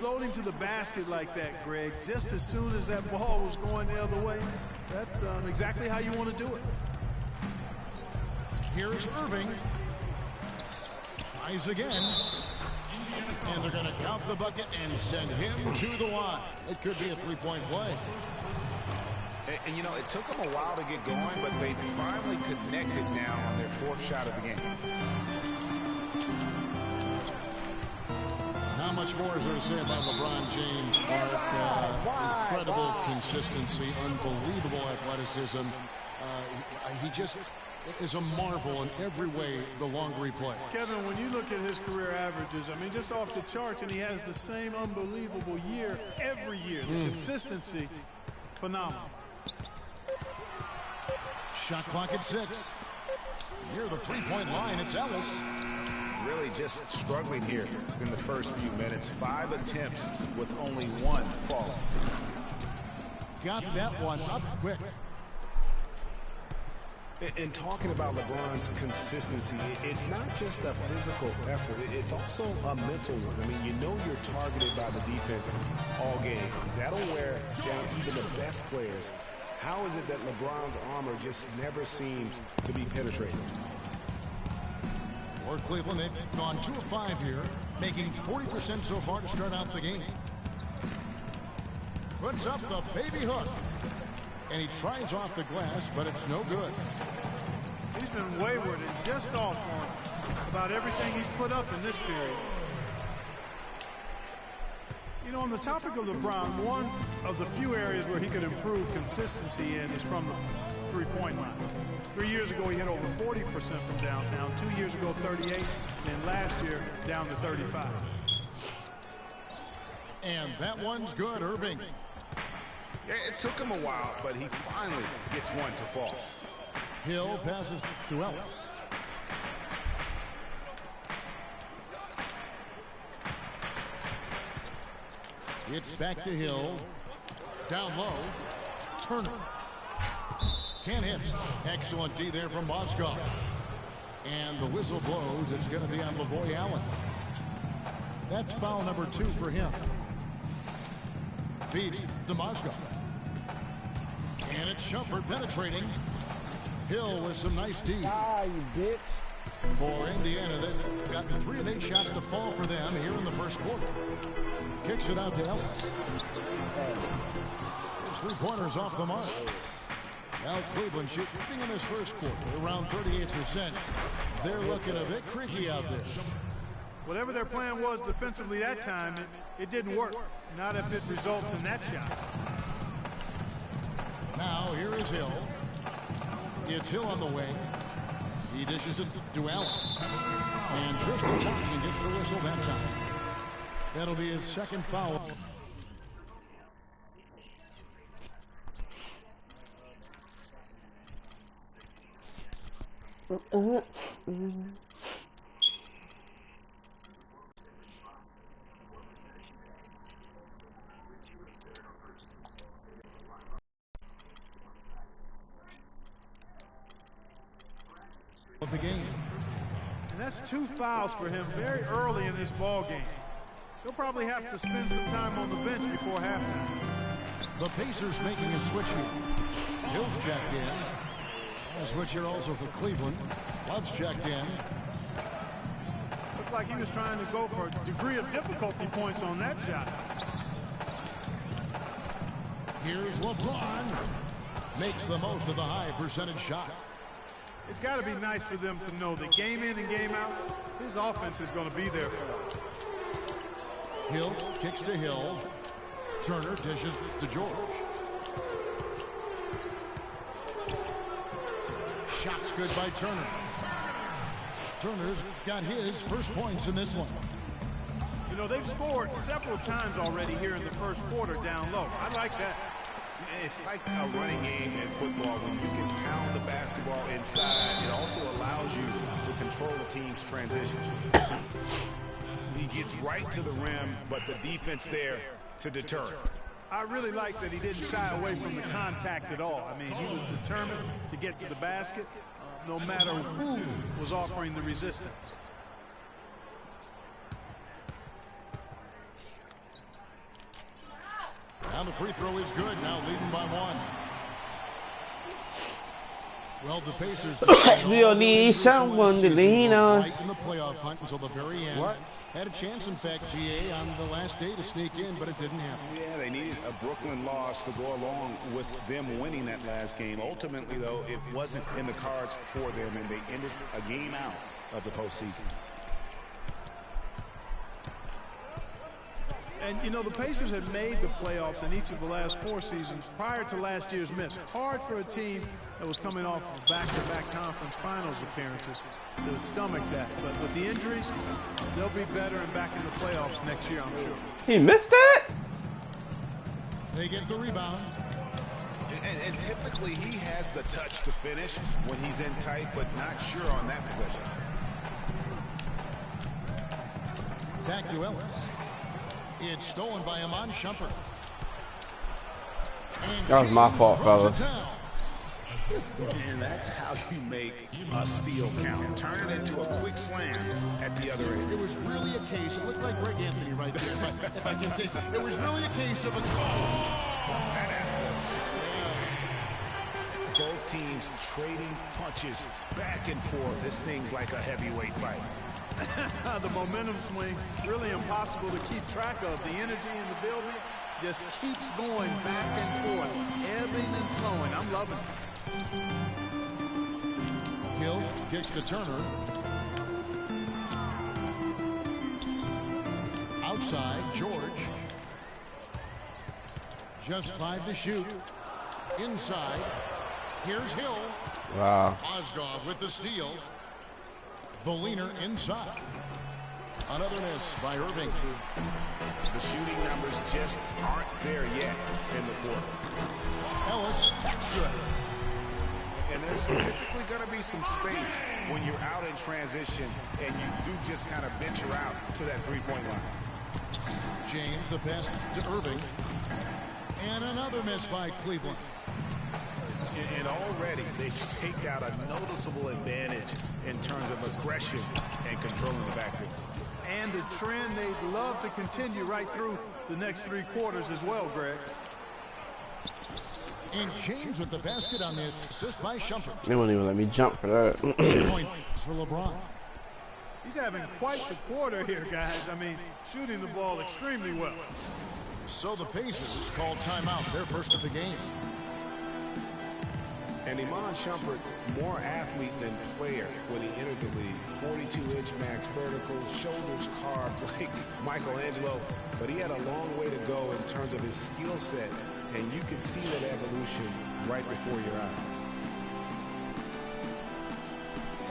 exploding to the basket like that, Greg, just as soon as that ball was going the other way, that's exactly how you want to do it. Here's Irving. Tries again. And they're going to count the bucket and send him to the line. It could be a three-point play. And, you know, it took them a while to get going, but they finally connected now on their fourth shot of the game. How much more is there to say about LeBron James, Mark? Incredible consistency, unbelievable athleticism. He just is a marvel in every way the longer he plays. Kevin, when you look at his career averages, I mean, just off the charts, and he has the same unbelievable year every year. The consistency, phenomenal. Shot clock at 6. Near the three-point line, it's Ellis. Really just struggling here in the first few minutes. 5 attempts with only 1 fall. Got that one up quick. And talking about LeBron's consistency, it's not just a physical effort. It's also a mental one. I mean, you know you're targeted by the defense all game. That'll wear down even the best players. How is it that LeBron's armor just never seems to be penetrated? For Cleveland, they've gone 2 of 5 here, making 40% so far to start out the game. Puts up the baby hook. And he tries off the glass, but it's no good. He's been wayward and just off on about everything he's put up in this period. You know, on the topic of LeBron, one of the few areas where he could improve consistency in is from the three-point line. 3 years ago, he hit over 40% from downtown. 2 years ago, 38. And last year, down to 35. And that one's good, Irving. Yeah, it took him a while, but he finally gets one to fall. Hill passes to Ellis. It's back to Hill. Down low. Turner. Can't hit. Excellent D there from Mozgov. And the whistle blows. It's going to be on Lavoy Allen. That's foul number 2 for him. Feeds to Mozgov. And it's Shumpert penetrating. Hill with some nice D. Ah, you bitch. For Indiana, they've gotten 3 of 8 shots to fall for them here in the first quarter. Kicks it out to Ellis. His 3-pointers off the mark. Now Cleveland shooting in this first quarter around 38%. They're looking a bit creaky out there. Whatever their plan was defensively that time, it didn't work. Not if it results in that shot. Now here is Hill. It's Hill on the wing. He dishes it to Allen. And Tristan Thompson gets the whistle that time. That'll be his second foul. Of the game. And that's 2 fouls for him very early in this ball game. He'll probably have to spend some time on the bench before halftime. The Pacers making a switch here. Hill's checked in. A switch here also for Cleveland. Love's checked in. Looked like he was trying to go for a degree of difficulty points on that shot. Here's LeBron. Makes the most of the high percentage shot. It's got to be nice for them to know that game in and game out, his offense is going to be there for him. Hill kicks to Hill. Turner dishes to George. Shots good by Turner. Turner's got his first points in this one. You know, they've scored several times already here in the first quarter down low. I like that. It's like a running game in football. When you can pound the basketball inside, it also allows you to control the team's transition. He gets right to the rim, but the defense there to deter it. I really like that he didn't shy away from the contact at all. I mean, he was determined to get to the basket, no matter who was offering the resistance. And the free throw is good, now leading by 1. Well, the Pacers You'll need someone to lean on. Right in the playoff hunt until the very end. What? Had a chance, in fact, GA, on the last day to sneak in, but it didn't happen. Yeah, they needed a Brooklyn loss to go along with them winning that last game. Ultimately, though, it wasn't in the cards for them, and they ended a game out of the postseason. And, you know, the Pacers had made the playoffs in each of the last 4 seasons prior to last year's miss. Hard for a team that was coming off of back-to-back conference finals appearances to stomach that. But with the injuries, they'll be better and back in the playoffs next year, I'm sure. He missed it? They get the rebound. And typically, he has the touch to finish when he's in tight, but not sure on that possession. Back to Ellis. It's stolen by Iman Shumpert. That was my fault, fellas. And that's how you make a steal count. Turn it into a quick slam at the other end. It was really a case, it looked like Greg Anthony right there, but if I can say so, it was really a case of a... Both teams trading punches back and forth. This thing's like a heavyweight fight. The momentum swing, really impossible to keep track of. The energy in the building just keeps going back and forth, ebbing and flowing. I'm loving it. Hill kicks to Turner. Outside, George. Just 5 to shoot. Inside, here's Hill. Wow. Mozgov with the steal. The leaner inside. Another miss by Irving. The shooting numbers just aren't there yet in the quarter. Ellis, that's good. And there's typically going to be some space when you're out in transition and you do just kind of venture out to that three-point line. James, the pass to Irving. And another miss by Cleveland. And already they've staked out a noticeable advantage in terms of aggression and controlling the backcourt. And the trend they'd love to continue right through the next 3 quarters as well, Greg. And James with the basket on the assist by Shumpert. They won't even let me jump for that. 8 points for LeBron. He's having quite the quarter here, guys. I mean, shooting the ball extremely well. So the Pacers call timeout, their first of the game. And Iman Shumpert, more athlete than player when he entered the league. 42-inch max vertical, shoulders carved like Michelangelo. But he had a long way to go in terms of his skill set. And you can see that evolution right before your eyes.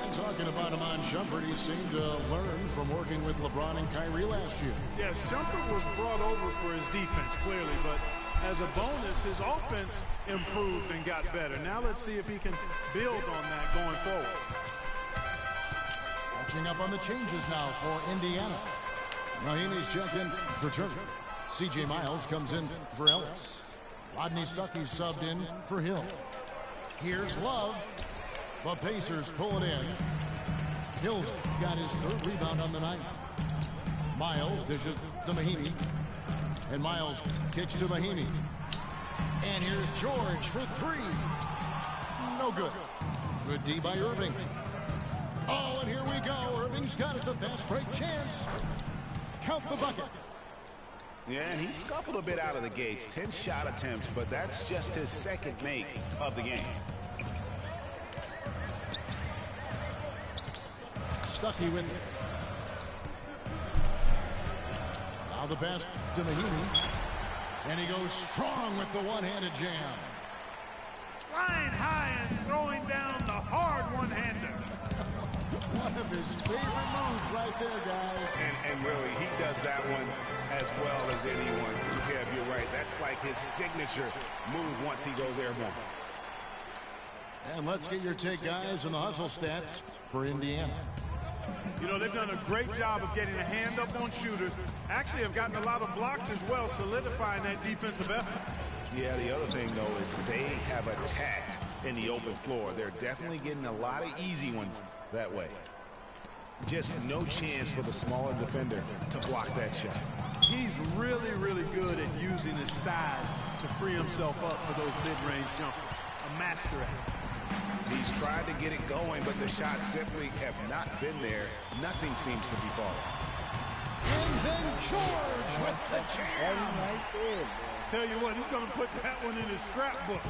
And talking about Iman Shumpert, he seemed to learn from working with LeBron and Kyrie last year. Yes, Shumpert was brought over for his defense, clearly. But as a bonus, his offense improved and got better. Now let's see if he can build on that going forward. Catching up on the changes now for Indiana. Mahimi's checked in for Turner. C.J. Miles comes in for Ellis. Rodney Stuckey subbed in for Hill. Here's Love. The Pacers pull it in. Hill's got his 3rd rebound on the night. Miles dishes to Mahimi. And Miles kicks to Mahimi. And here's George for 3. No good. Good D by Irving. Oh, and here we go. Irving's got it. The fast break chance. Count the bucket. Yeah, and he scuffled a bit out of the gates. 10 shot attempts, but that's just his 2nd make of the game. Stuckey with it. Now the pass to Mahimi. And he goes strong with the one-handed jam. Flying high and throwing down the hard one-hander. One of his favorite moves right there, guys. And really, he does that one as well as anyone. Kev, you're right. That's like his signature move once he goes airborne. And let's get your take, guys, on the hustle stats for Indiana. You know, they've done a great job of getting a hand up on shooters. Actually have gotten a lot of blocks as well, solidifying that defensive effort. Yeah, the other thing, though, is they have attacked in the open floor. They're definitely getting a lot of easy ones that way. Just no chance for the smaller defender to block that shot. He's really, really good at using his size to free himself up for those mid-range jumpers. A master at it. He's tried to get it going, but the shots simply have not been there. Nothing seems to be falling. And then George with the jam. Tell you what, he's going to put that one in his scrapbook.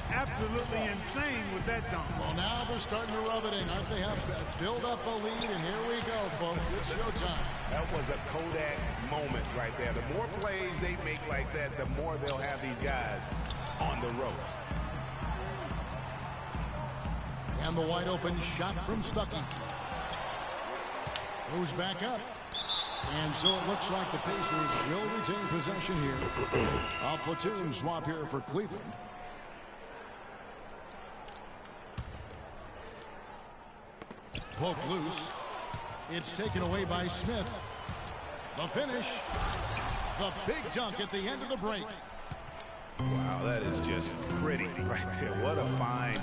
Absolutely insane with that dunk. Well, now they're starting to rub it in, aren't they? Have build up a lead, and here we go, folks. It's showtime. That was a Kodak moment right there. The more plays they make like that, the more they'll have these guys on the ropes. And the wide open shot from Stuckey. Goes back up. And so it looks like the Pacers will retain possession here. A platoon swap here for Cleveland. Poke loose. It's taken away by Smith. The finish. The big dunk at the end of the break. Wow, that is just pretty right there. What a find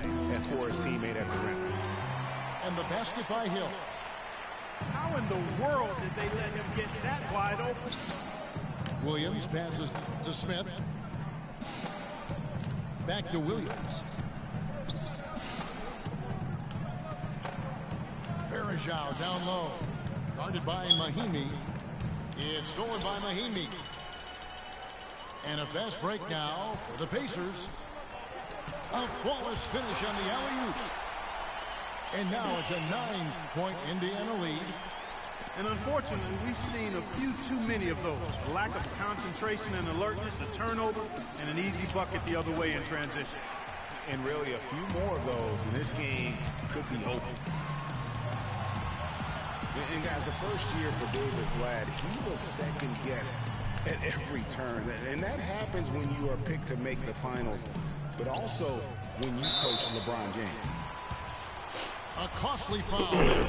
for his teammate at the rim. And the basket by Hill. How in the world did they let him get that wide open? Williams passes to Smith. Back to Williams. Farajao down low. Guarded by Mahimi. It's stolen by Mahimi. And a fast break now for the Pacers. A flawless finish on the alley-oop. And now it's a 9-point Indiana lead. And unfortunately, we've seen a few too many of those. A lack of concentration and alertness, a turnover, and an easy bucket the other way in transition. And really a few more of those, and this game could be over. And guys, the first year for David Blatt, he was second-guessed at every turn. And that happens when you are picked to make the finals, but also when you coach LeBron James. A costly foul there.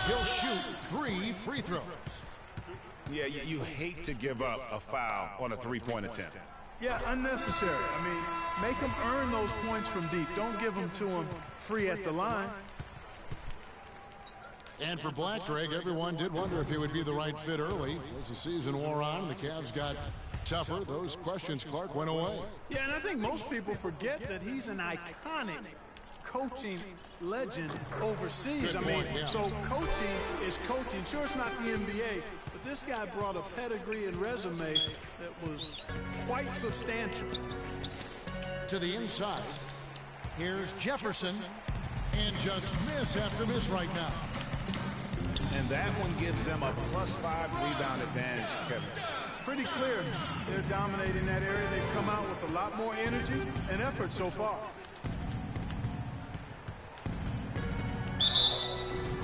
He'll shoot 3 free throws. Yeah, you hate to give up a foul on a three-point attempt. Yeah, unnecessary. I mean, make them earn those points from deep. Don't give them to them free at the line. And for Black, Greg, everyone did wonder if he would be the right fit early. As the season wore on, the Cavs got tougher. Those questions, Clark, went away. Yeah, and I think most people forget that he's an iconic coaching legend overseas. Good point, yeah. So coaching is coaching. Sure, it's not the NBA, but this guy brought a pedigree and resume that was quite substantial. To the inside, here's Jefferson, and just miss after miss right now. And that one gives them a +5 rebound advantage, Kevin. Pretty clear they're dominating that area. They've come out with a lot more energy and effort so far.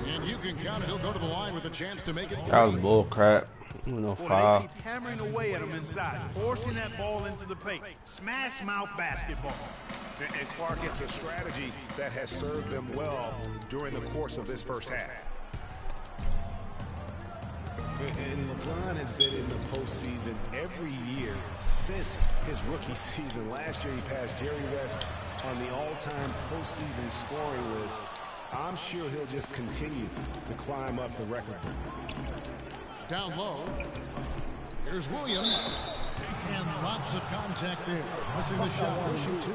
And you can count it. He'll go to the line with a chance to make it. That was bull crap. No Boy, foul. they keep hammering away at him inside, forcing that ball into the paint. Smash mouth basketball. And Clark, it's a strategy that has served them well during the course of this first half. And LeBron has been in the postseason every year since his rookie season. Last year he passed Jerry West on the all-time postseason scoring list. I'm sure he'll just continue to climb up the record book. Down low. Here's Williams. And lots of contact there. Missing the shot. He'll shoot 2.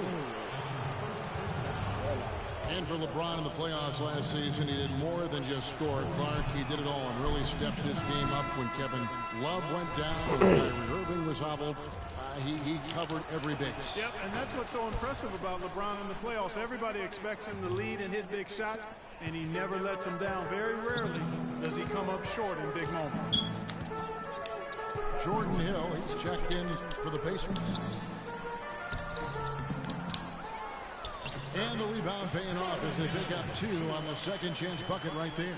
And for LeBron in the playoffs last season, he did more than just score. Clark, he did it all and really stepped this game up when Kevin Love went down, when Kyrie Irving was hobbled. He covered every base. Yep, and that's what's so impressive about LeBron in the playoffs. Everybody expects him to lead and hit big shots, and he never lets them down. Very rarely does he come up short in big moments. Jordan Hill, he's checked in for the Pacers. And the rebound paying off as they pick up 2 on the second chance bucket right there.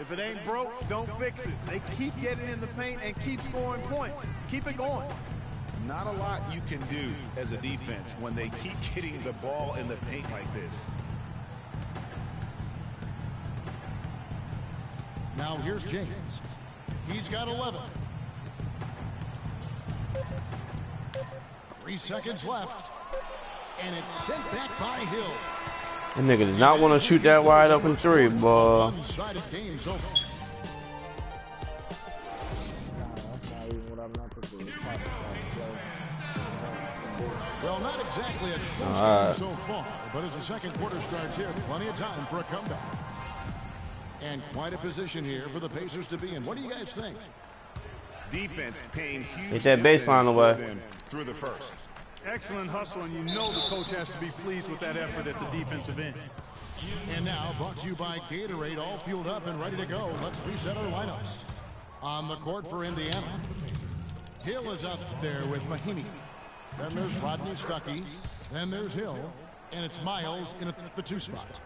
If it ain't broke, don't fix it. They keep getting in the paint and keep scoring points. Keep it going. Not a lot you can do as a defense when they keep getting the ball in the paint like this. Now here's James. He's got 11. 3 seconds left. And it's sent back by Hill. That nigga did not want to shoot that wide open three, boy. Well, not exactly a close game so far, but as the second quarter starts here, plenty of time for a comeback. And quite a position here for the Pacers to be in. What do you guys think? Defense paying huge Get that baseline away through the first. Excellent hustle, and you know the coach has to be pleased with that effort at the defensive end. And now, brought to you by Gatorade, all fueled up and ready to go. Let's reset our lineups. On the court for Indiana, Hill is out there with Mahinmi. Then there's Rodney Stuckey. Then there's Hill. And it's Miles in the 2 spot.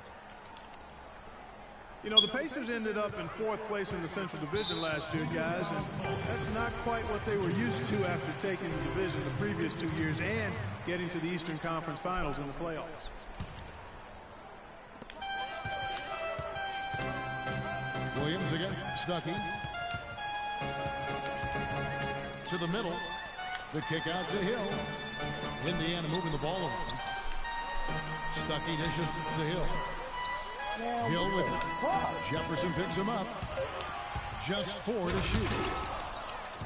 You know, the Pacers ended up in 4th place in the Central Division last year, guys, and that's not quite what they were used to after taking the division the previous 2 years and getting to the Eastern Conference Finals in the playoffs. Williams again, Stuckey. To the middle. The kick out to Hill. Indiana moving the ball around. Stuckey dishes to Hill. Hill with it. Jefferson picks him up. Just 4 to shoot.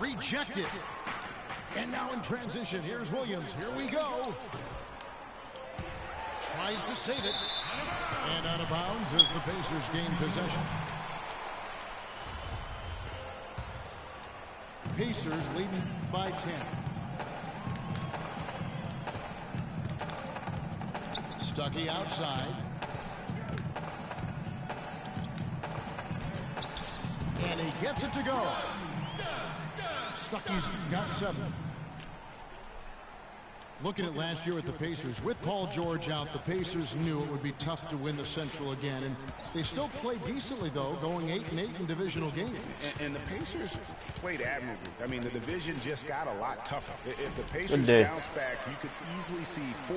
Rejected. And now in transition, here's Williams. Here we go. Tries to save it. And out of bounds as the Pacers gain possession. Pacers leading by 10. Stuckey outside. And he gets it to go. Stuckey's got 7. Looking at last year at the Pacers, with Paul George out, the Pacers knew it would be tough to win the Central again. And they still played decently, though, going 8-8 in divisional games. And the Pacers played admirably. I mean, the division just got a lot tougher. If the Pacers bounce back, you could easily see 4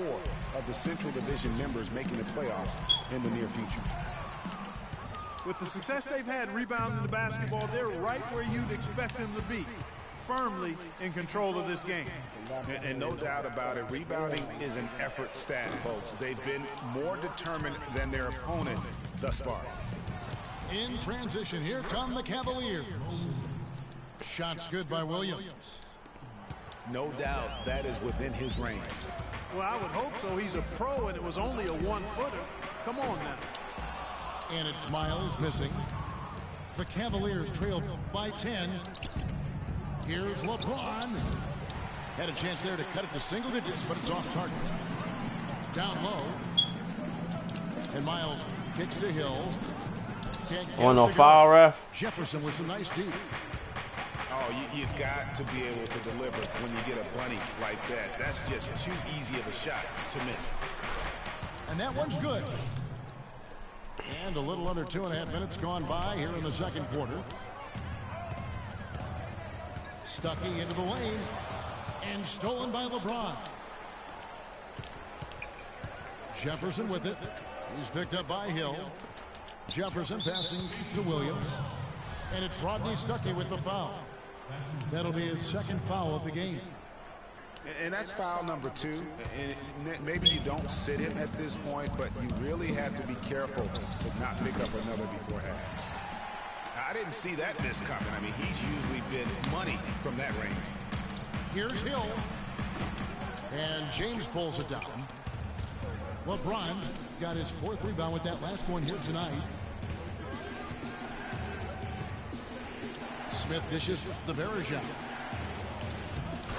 of the Central Division members making the playoffs in the near future. With the success they've had rebounding the basketball, they're right where you'd expect them to be, firmly in control of this game. And no doubt about it, rebounding is an effort stat, folks. They've been more determined than their opponent thus far. In transition, here come the Cavaliers. Shots good by Williams. No doubt that is within his range. Well, I would hope so. He's a pro, and it was only a 1-footer. Come on now. And it's Miles missing. The Cavaliers trail by 10. Here's LeBron. Had a chance there to cut it to single digits, but it's off target. Down low. And Miles kicks to Hill. Can't get no foul, ref. Jefferson with some nice D. Oh, you've got to be able to deliver when you get a bunny like that. That's just too easy of a shot to miss. And that one's good. And a little under 2.5 minutes gone by here in the second quarter. Stuckey into the lane. And stolen by LeBron. Jefferson with it. He's picked up by Hill. Jefferson passing to Williams. And it's Rodney Stuckey with the foul. That'll be his 2nd foul of the game. And that's foul number 2. And maybe you don't sit him at this point, but you really have to be careful to not pick up another before half. I didn't see that miss coming. I mean, he's usually been money from that range. Here's Hill. And James pulls it down. LeBron got his 4th rebound with that last one here tonight. Smith dishes to Verjao.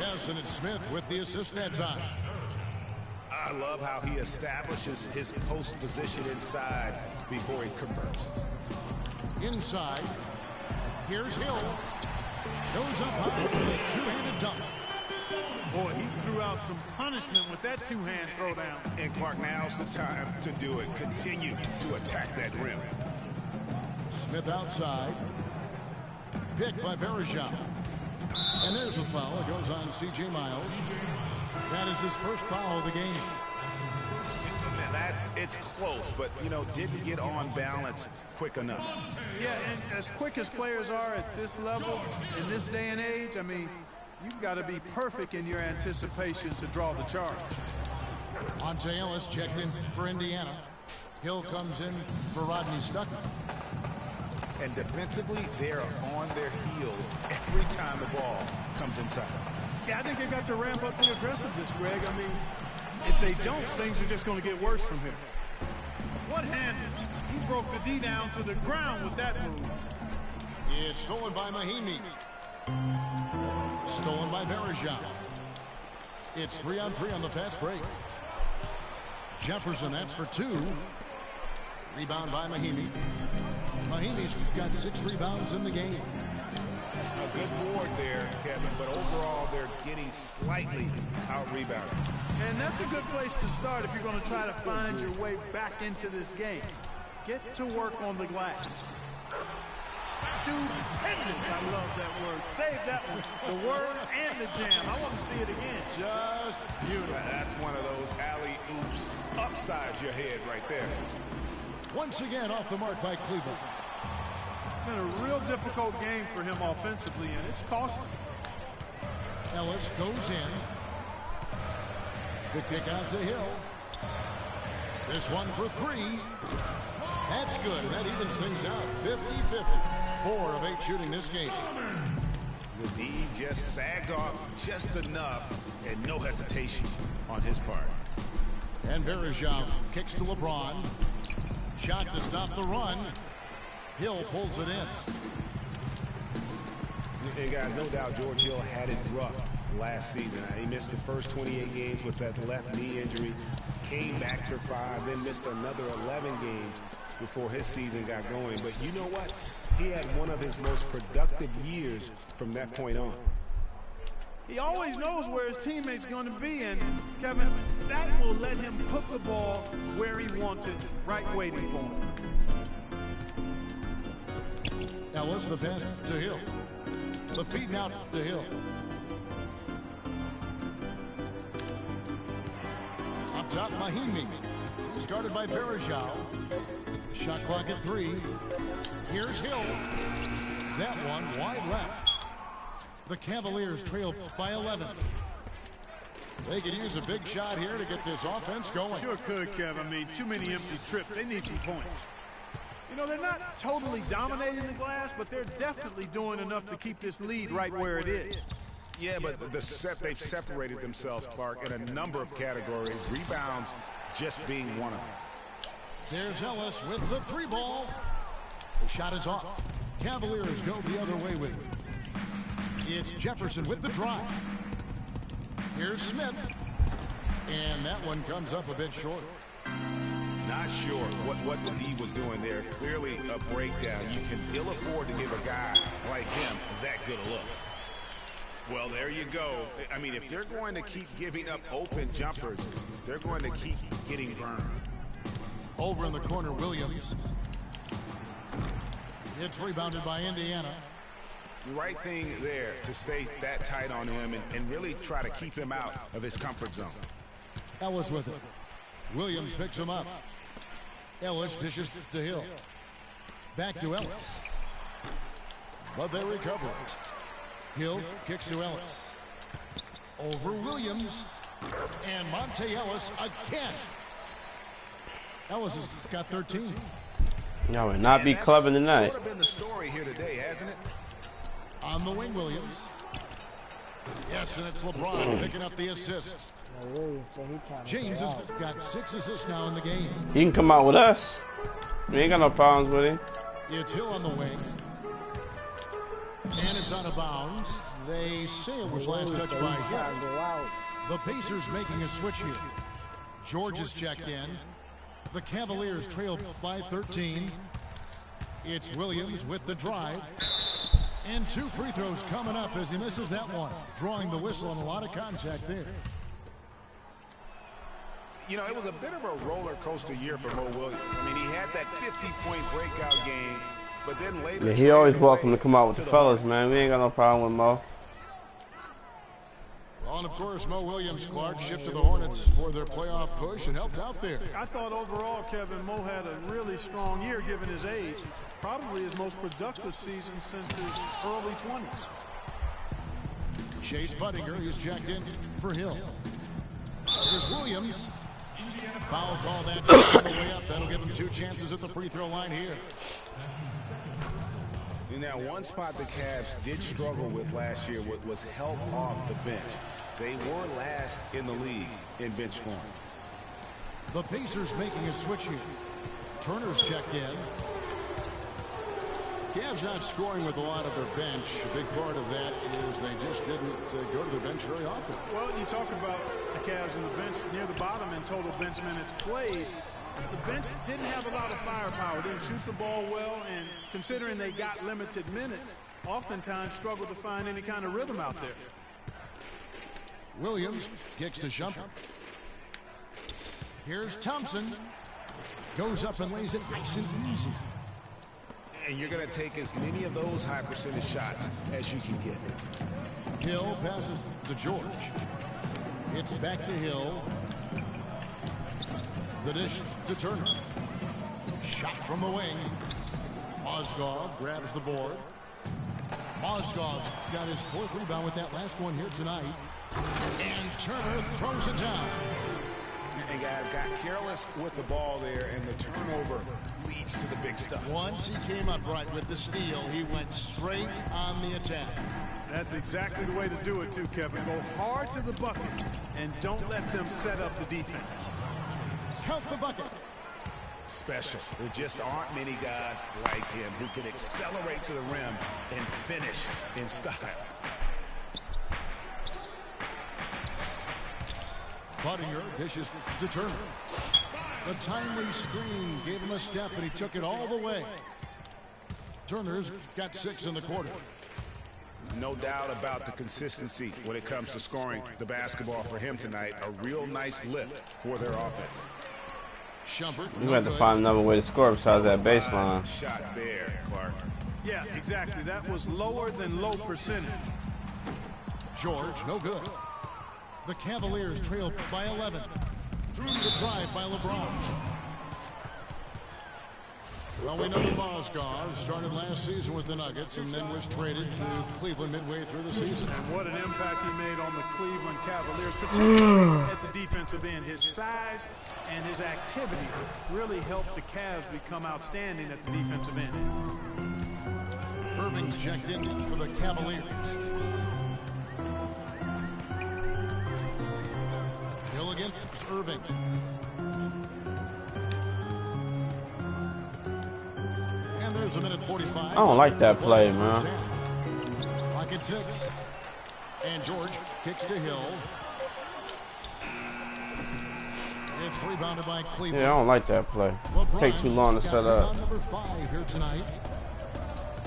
Yes, and it's Smith with the assist that time. I love how he establishes his post position inside before he converts. Inside. Here's Hill. Goes up high for the 2-handed dunk. Boy, he threw out some punishment with that 2-hand throwdown. And Clark, now's the time to do it. Continue to attack that rim. Smith outside. Picked by Verjao. And there's a foul. It goes on C.J. Miles. That is his 1st foul of the game. It's close, but, you know, didn't get on balance quick enough. Yeah, and as quick as players are at this level, in this day and age, I mean, you've got to be perfect in your anticipation to draw the charge. Monte Ellis checked in for Indiana. Hill comes in for Rodney Stuckey. And defensively, they're on their heels every time the ball comes inside. Yeah, I think they got to ramp up the aggressiveness, Greg. I mean, if they don't, things are just going to get worse from here. One-handed. He broke the D down to the ground with that move. It's stolen by Mahimi. Stolen by Bergeron. It's 3-on-3 on the fast break. Jefferson, that's for 2. Rebound by Mahimi. Mahimi's got 6 rebounds in the game. A good board there, Kevin, but overall they're getting slightly out-rebounded. And that's a good place to start if you're going to try to find your way back into this game. Get to work on the glass. Stupendous. I love that word. Save that one. The word and the jam. I want to see it again. Just beautiful. That's one of those alley-oops upside your head right there. Once again off the mark by Cleveland. It's been a real difficult game for him offensively, and it's costly. Ellis goes in. The kick out to Hill. This one for 3. That's good, and that evens things out. 50-50. 4 of 8 shooting this game. The D just sagged off just enough, and no hesitation on his part. And Bergeron kicks to LeBron. Shot to stop the run. Hill pulls it in. And guys, no doubt George Hill had it rough last season. He missed the first 28 games with that left knee injury. Came back for 5, then missed another 11 games before his season got going. But you know what? He had one of his most productive years from that point on. He always knows where his teammate's going to be, and Kevin, that will let him put the ball where he wants it, right waiting for him. Ellis, the pass to Hill. The feed now to Hill. Up top, Mahimi. Started by Bergeron. Shot clock at 3. Here's Hill. That one wide left. The Cavaliers trail by 11. They could use a big shot here to get this offense going. Sure could, Kevin. I mean, too many empty trips. They need some points. You know, they're not totally dominating the glass, but they're definitely doing enough to keep this lead right where it is. Yeah, but they've separated themselves, Clark, in a number of categories. Rebounds just being one of them. There's Ellis with the 3 ball. The shot is off. Cavaliers go the other way with it. It's Jefferson with the drive. Here's Smith. And that one comes up a bit short. Not sure what the D was doing there. Clearly a breakdown. You can ill afford to give a guy like him that good a look. Well, there you go. I mean, if they're going to keep giving up open jumpers, they're going to keep getting burned. Over in the corner, Williams. It's rebounded by Indiana. The right thing there to stay that tight on him and really try to keep him out of his comfort zone. Ellis with it. Williams picks him up. Ellis dishes to Hill. Back to Ellis. But they recover it. Hill kicks to Ellis. Over Williams. And Monte Ellis again. Ellis has got 13. Y'all would not be clubbing tonight. Sort of been the story here today, hasn't it? On the wing, Williams. Yes, and it's LeBron picking up the assist. James has got 6 assists now in the game. He can come out with us. We ain't got no problems with him. It's Hill on the wing. And it's out of bounds. They say it was last touched by Hill. The Pacers making a switch here. George is checked in. The Cavaliers trail by 13. It's Williams with the drive. And 2 free throws coming up as he misses that one. Drawing the whistle and a lot of contact there. You know, it was a bit of a roller coaster year for Mo Williams. I mean, he had that 50-point breakout game, but then later... Yeah, he always welcome to come out with the fellas, man. We ain't got no problem with Mo. Well, and of course, Mo Williams, Clark, shipped to the Hornets for their playoff push and helped out there. I thought overall, Kevin, Mo had a really strong year given his age. Probably his most productive season since his early 20s. Chase Buttinger is checked in for Hill. Here's Williams. Foul call that on the way up. That'll give him 2. 2 chances at the free throw line here. In that one spot the Cavs did struggle with last year was help off the bench. They were last in the league in bench scoring. The Pacers making a switch here. Turner's checked in. Cavs not scoring with a lot of their bench. A big part of that is they just didn't go to the bench very often. Well, you talk about the Cavs and the bench near the bottom in total bench minutes played. The bench didn't have a lot of firepower, didn't shoot the ball well, and considering they got limited minutes, oftentimes struggled to find any kind of rhythm out there. Williams kicks to Shumpert. Here's Thompson. Goes up and lays it nice and easy. And you're going to take as many of those high percentage shots as you can get. Hill passes to George. It's back to Hill. The dish to Turner. Shot from the wing. Mozgov grabs the board. Mozgov's got his 4th rebound with that last one here tonight. And Turner throws it down. And guys got careless with the ball there, and the turnover leads to the big stuff. Once he came up right with the steal, he went straight on the attack. That's exactly the way to do it too, Kevin. Go hard to the bucket and don't let them set up the defense. Count the bucket. Special. There just aren't many guys like him who can accelerate to the rim and finish in style. Buttinger dishes to Turner. The timely screen gave him a step, and he took it all the way. Turner's got 6 in the quarter. No doubt about the consistency when it comes to scoring the basketball for him tonight. A real nice lift for their offense. Shumpert. You have to find another way to score besides that baseline. Shot there, Clark. Yeah, exactly. That was lower than low percentage. George, no good. The Cavaliers trail by 11. Through the drive by LeBron. Well, we know that Mozgov started last season with the Nuggets and then was traded to Cleveland midway through the season. And what an impact he made on the Cleveland Cavaliers, particularly at the defensive end. His size and his activity really helped the Cavs become outstanding at the defensive end. Irving's checked in for the Cavaliers. Hill against Irving. And there's a minute 45. I don't like that play, man. Clock at 6. And George kicks to Hill. It's rebounded by Cleveland. Yeah, I don't like that play. It takes too long to set up. Number 5 here tonight.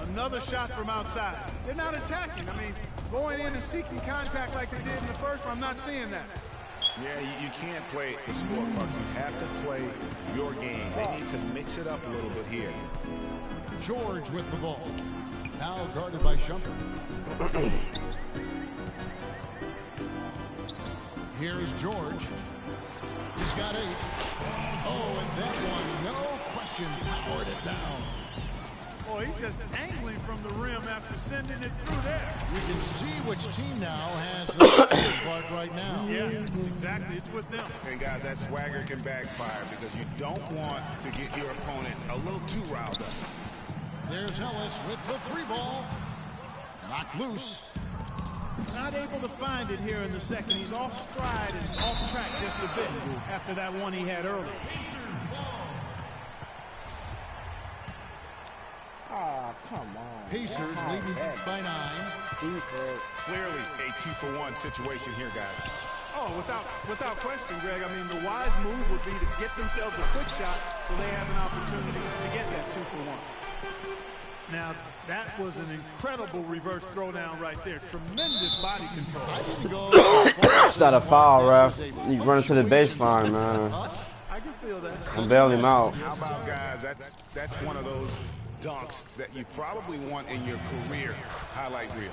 Another shot from outside. They're not attacking. I mean, going in and seeking contact like they did in the first one, I'm not seeing that. Yeah, you can't play the scorecard. You have to play your game. They need to mix it up a little bit here. George with the ball. Now guarded by Shumpert. Here's George. He's got 8. Oh, and that one, no question, powered it down. Boy, he's just angling from the rim after sending it through there. You can see which team now has the swagger, Clark, right now. Yeah, exactly. It's with them. And guys, that swagger can backfire because you don't want to get your opponent a little too riled up. There's Ellis with the 3 ball. Knocked loose. Not able to find it here in the second. He's off stride and off track just a bit after that one he had earlier. Oh, come on. Pacers leading by 9. Clearly a 2-for-1 situation here, guys. Oh, without question, Greg. I mean, the wise move would be to get themselves a quick shot so they have an opportunity to get that 2-for-1. Now, that was an incredible reverse throwdown right there. Tremendous body control. I didn't go. It's not a foul, ref. He's running to the baseline, man. I can feel that. I'm bailing him out. How about, guys, that's one of those dunks that you probably want in your career highlight reel.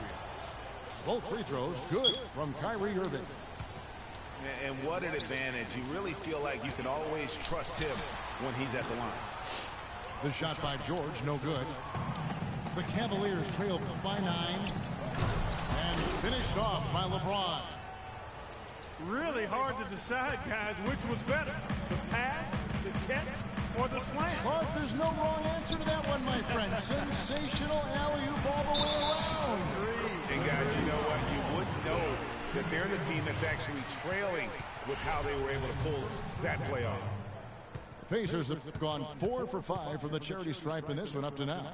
Both free throws good from Kyrie Irving. And what an advantage. You really feel like you can always trust him when he's at the line. The shot by George, no good. The Cavaliers trail by 9 and finished off by LeBron. Really hard to decide, guys, which was better. The pass, the catch, for the slam. Clark, there's no wrong answer to that one, my friend. Sensational alley-oop all the way around. And guys, you know what? You wouldn't know that they're the team that's actually trailing with how they were able to pull that play off. The Pacers have gone 4 for 5 from the charity stripe in this one up to now.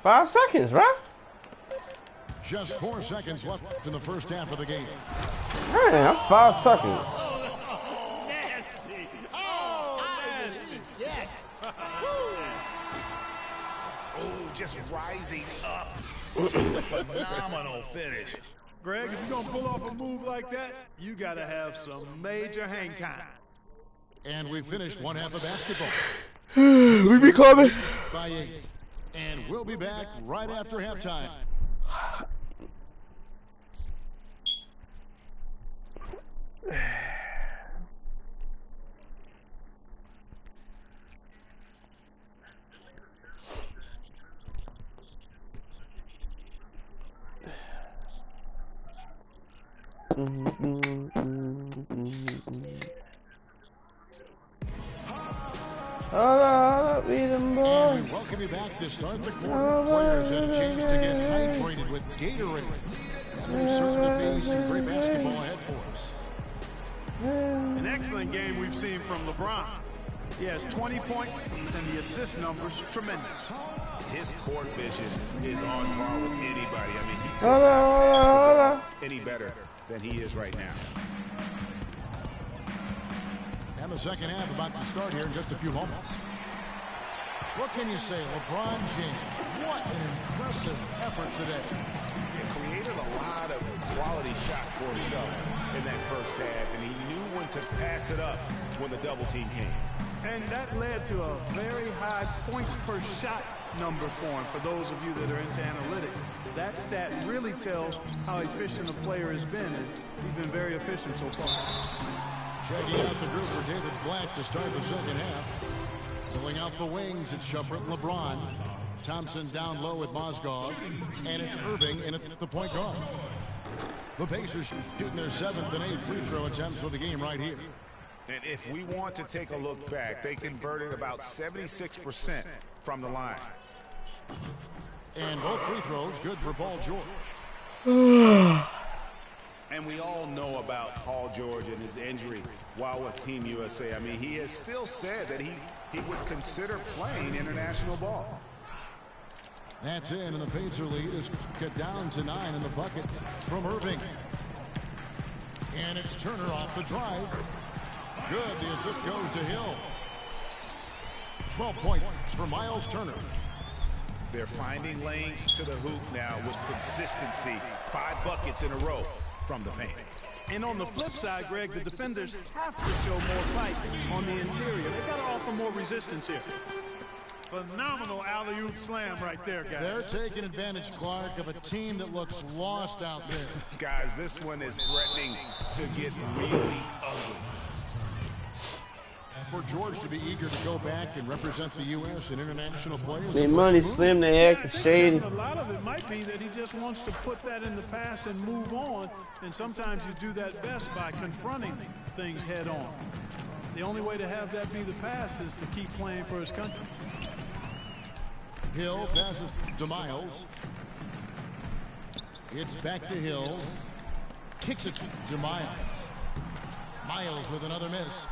Five seconds, right? Just 4 seconds left in the first half of the game. Man, 5 seconds. Nasty. Oh, nasty. Oh, just rising up. Just a phenomenal finish. Greg, if you're going to pull off a move like that, you got to have some major hang time. And we finished one half of basketball. We be coming. By 8. And we'll be back right after halftime. And we welcome you back to start the quarter. Players had a chance to get hydrated with Gatorade. And there's certainly be some great basketball ahead for us. An excellent game we've seen from LeBron. He has 20 points, and the assist numbers tremendous. His court vision is on par with anybody. I mean, he Hold on. any better than he is right now. And the second half about to start here in just a few moments. What can you say, LeBron James? What an impressive effort today. He created a lot of quality shots for himself in that first half, and he knew when to pass it up when the double team came. And that led to a very high points per shot number for him. For those of you that are into analytics, that stat really tells how efficient a player has been, and he's been very efficient so far. Checking out the group for David Black to start the second half. Filling out the wings, it's Shumpert and LeBron. Thompson down low with Mozgov. And it's Irving in at the point guard. The Pacers shooting their 7th and 8th free throw attempts for the game right here. And if we want to take a look back, they converted about 76% from the line. And both free throws good for Paul George. And we all know about Paul George and his injury while with Team USA. I mean, he has still said that he would consider playing international ball. That's in, and the Pacer lead is cut down to 9 in the bucket from Irving. And it's Turner off the drive. Good, the assist goes to Hill. 12 points for Miles Turner. They're finding lanes to the hoop now with consistency. 5 buckets in a row from the paint. And on the flip side, Greg, the defenders have to show more fight on the interior. They've got to offer more resistance here. Phenomenal alley-oop slam right there, guys. They're taking advantage, Clark, of a team that looks lost out there. Guys, this one is threatening to get really ugly. For George to be eager to go back and represent the U.S. and international players. They money slim, they act shady. A lot of it might be that he just wants to put that in the past and move on. And sometimes you do that best by confronting things head on. The only way to have that be the past is to keep playing for his country. Hill passes to Miles. It's back to Hill. Kicks it to Miles. Miles with another miss.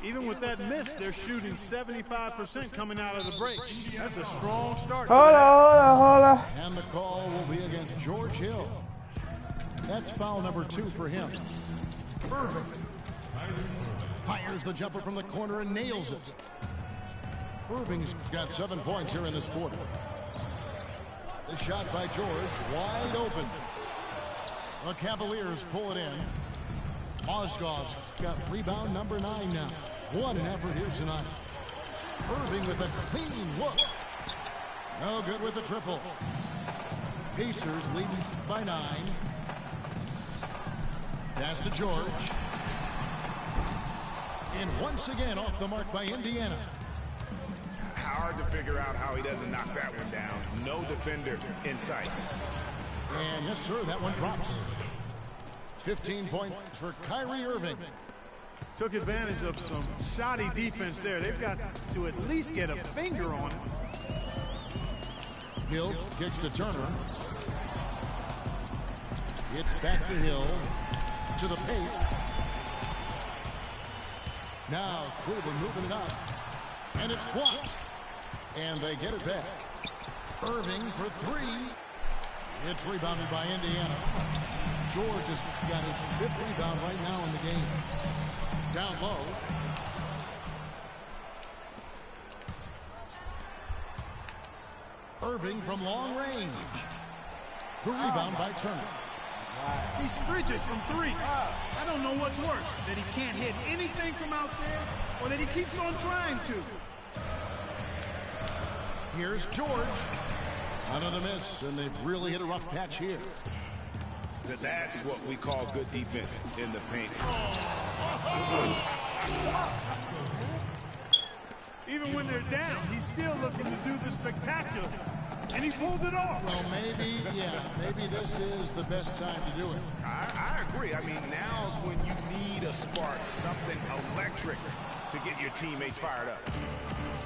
Even with that miss, they're shooting 75% coming out of the break. That's a strong start. Hold on. And the call will be against George Hill. That's foul number 2 for him. Irving fires the jumper from the corner and nails it. Irving's got 7 points here in this quarter. The shot by George, wide open. The Cavaliers pull it in. Mozgov's got rebound number 9 now. What an effort here tonight. Irving with a clean look. No good with the triple. Pacers leading by 9. Pass to George. And once again off the mark by Indiana. How hard to figure out how he doesn't knock that one down. No defender in sight. And yes, sir, that one drops. 15 points for Kyrie Irving. Took advantage of some shoddy defense there. They've got to at least get a finger on it. Hill kicks to Turner. It's back to Hill. To the paint. Now Cleveland moving it up. And it's blocked. And they get it back. Irving for three. It's rebounded by Indiana. George has got his 5th rebound right now in the game. Down low. Irving from long range. The rebound by Turner. He's frigid from three. I don't know what's worse, that he can't hit anything from out there or that he keeps on trying to. Here's George. Another miss, and they've really hit a rough patch here. That's what we call good defense in the paint. Even when they're down, he's still looking to do the spectacular. And he pulled it off. Well, maybe this is the best time to do it. I agree. I mean, now's when you need a spark, something electric to get your teammates fired up.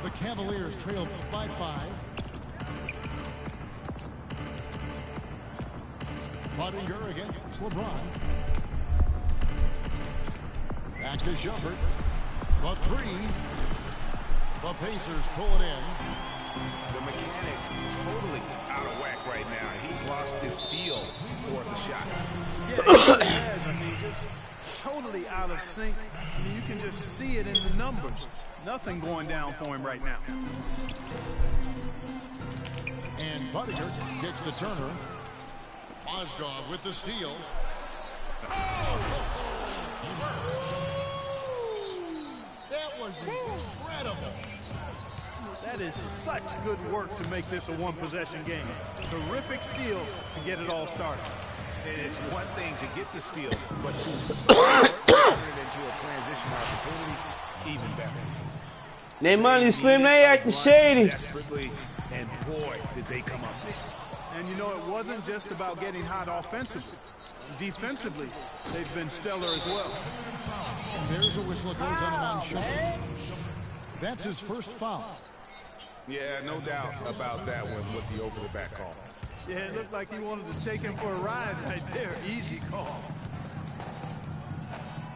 The Cavaliers trail by 5. Budinger against LeBron. Back to Shumpert. The 3. The Pacers pull it in. The mechanics totally out of whack right now. He's lost his feel for the shot. Yeah, he has. I mean, just totally out of sync. I mean, you can just see it in the numbers. Nothing going down for him right now. And Budinger kicks to Turner. Mozgov with the steal. That was incredible. That is such good work to make this a one-possession game. Terrific steal to get it all started. And it's one thing to get the steal, but to turn it into a transition opportunity, even better. They money slim, they acting shady. Desperately, and boy, did they come up big. And you know, it wasn't just about getting hot offensively. Defensively, they've been stellar as well. And there's a whistle that goes on him on Shumpert. That's his first foul. Yeah, no doubt about that one with the over-the-back call. Yeah, it looked like he wanted to take him for a ride right there. Easy call.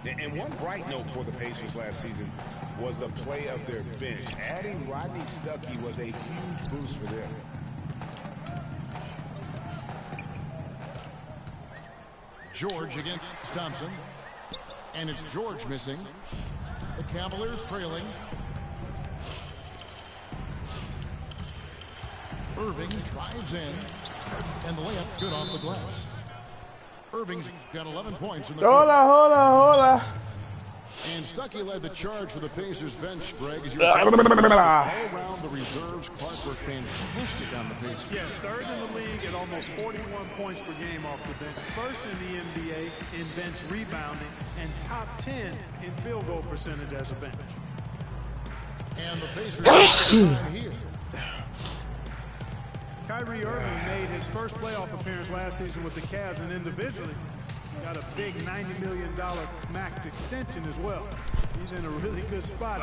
And one bright note for the Pacers last season was the play of their bench. Adding Rodney Stuckey was a huge boost for them. George against Thompson. And it's George missing. The Cavaliers trailing. Irving drives in. And the layup's good off the glass. Irving's got 11 points in the quarter. Hold on. And Stuckey led the charge for the Pacers bench, Greg. As you were talking about, all around the reserves, Clark were fantastic on the Pacers. Yeah, 3rd in the league at almost 41 points per game off the bench. 1st in the NBA in bench rebounding and top 10 in field goal percentage as a bench. And the Pacers time here. Kyrie Irving made his first playoff appearance last season with the Cavs, and individually got a big $90 million max extension as well. He's in a really good spot.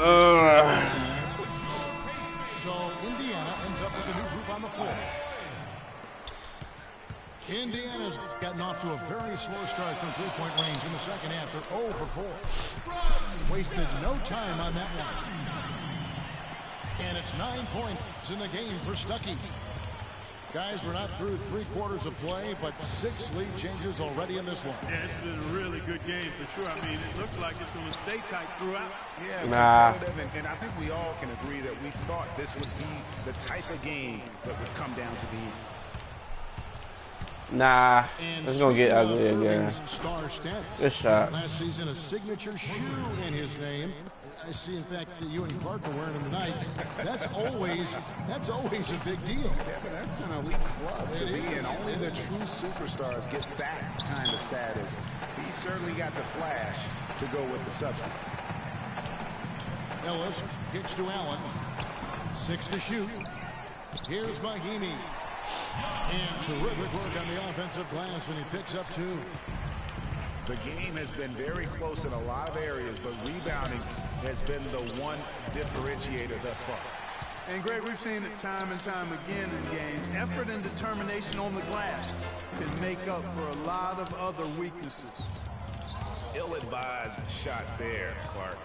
So Indiana ends up with a new group on the floor. Indiana's gotten off to a very slow start from three-point range in the second half. They're 0 for 4. Wasted no time on that one. And it's 9 points in the game for Stuckey. Guys, we're not through 3 quarters of play, but 6 lead changes already in this one. Yeah, it's been a really good game for sure. I mean, it looks like it's going to stay tight throughout. Yeah, and I think we all can agree that we thought this would be the type of game that would come down to the end. Nah, it's going to get ugly again. Star stats. Good shot. Last season, a signature shoe in his name. I see, in fact, that you and Clark are wearing them tonight. That's always a big deal. Yeah, but that's an elite club to be in. Only the true superstars get that kind of status. He certainly got the flash to go with the substance. Ellis gets to Allen. 6 to shoot. Here's Mahimi. And terrific work on the offensive glass, and he picks up 2. The game has been very close in a lot of areas, but rebounding has been the one differentiator thus far. And, Greg, we've seen it time and time again in games. Effort and determination on the glass can make up for a lot of other weaknesses. Ill-advised shot there, Clark.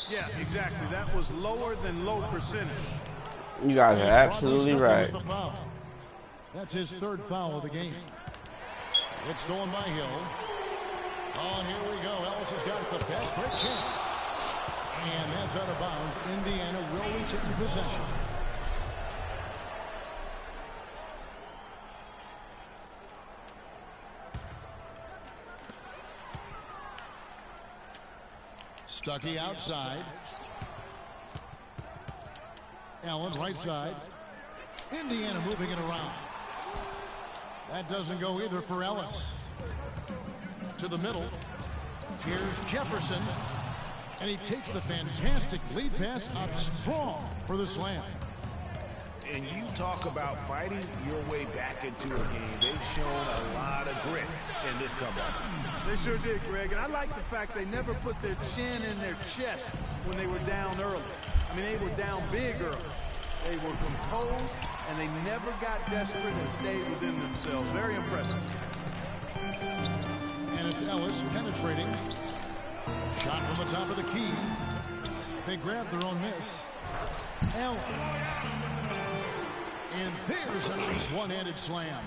Yeah, exactly. That was lower than low percentage. You guys are absolutely right. That's his 3rd foul of the game. It's stolen by Hill. Oh, and here we go. Ellis has got it. The fast break chance. And that's out of bounds. Indiana will retain possession. Stuckey outside. Allen right side. Indiana moving it around. That doesn't go either for Ellis. To the middle. Here's Jefferson. And he takes the fantastic lead pass up strong for the slam. And you talk about fighting your way back into a game. They've shown a lot of grit in this comeback. They sure did, Greg. And I like the fact they never put their chin in their chest when they were down early. I mean, they were down big early. They were composed, and they never got desperate and stayed within themselves. Very impressive. And it's Ellis penetrating. Shot from the top of the key. They grab their own miss. Allen. And there's a nice one-handed slam.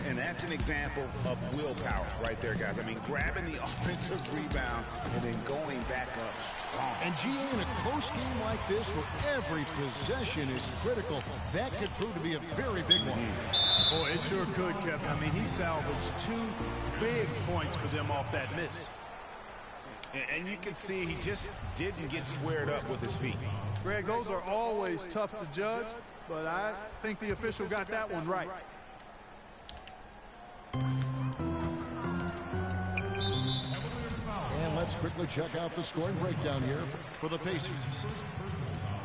And that's an example of willpower right there, guys. I mean, grabbing the offensive rebound and then going back up strong. And GA, in a close game like this where every possession is critical, that could prove to be a very big one. Boy, it sure could, Kevin. I mean, he salvaged 2 big points for them off that miss. And you can see he just didn't get squared up with his feet. Greg, those are always tough to judge, but I think the official got that one right. And let's quickly check out the scoring breakdown here for the Pacers.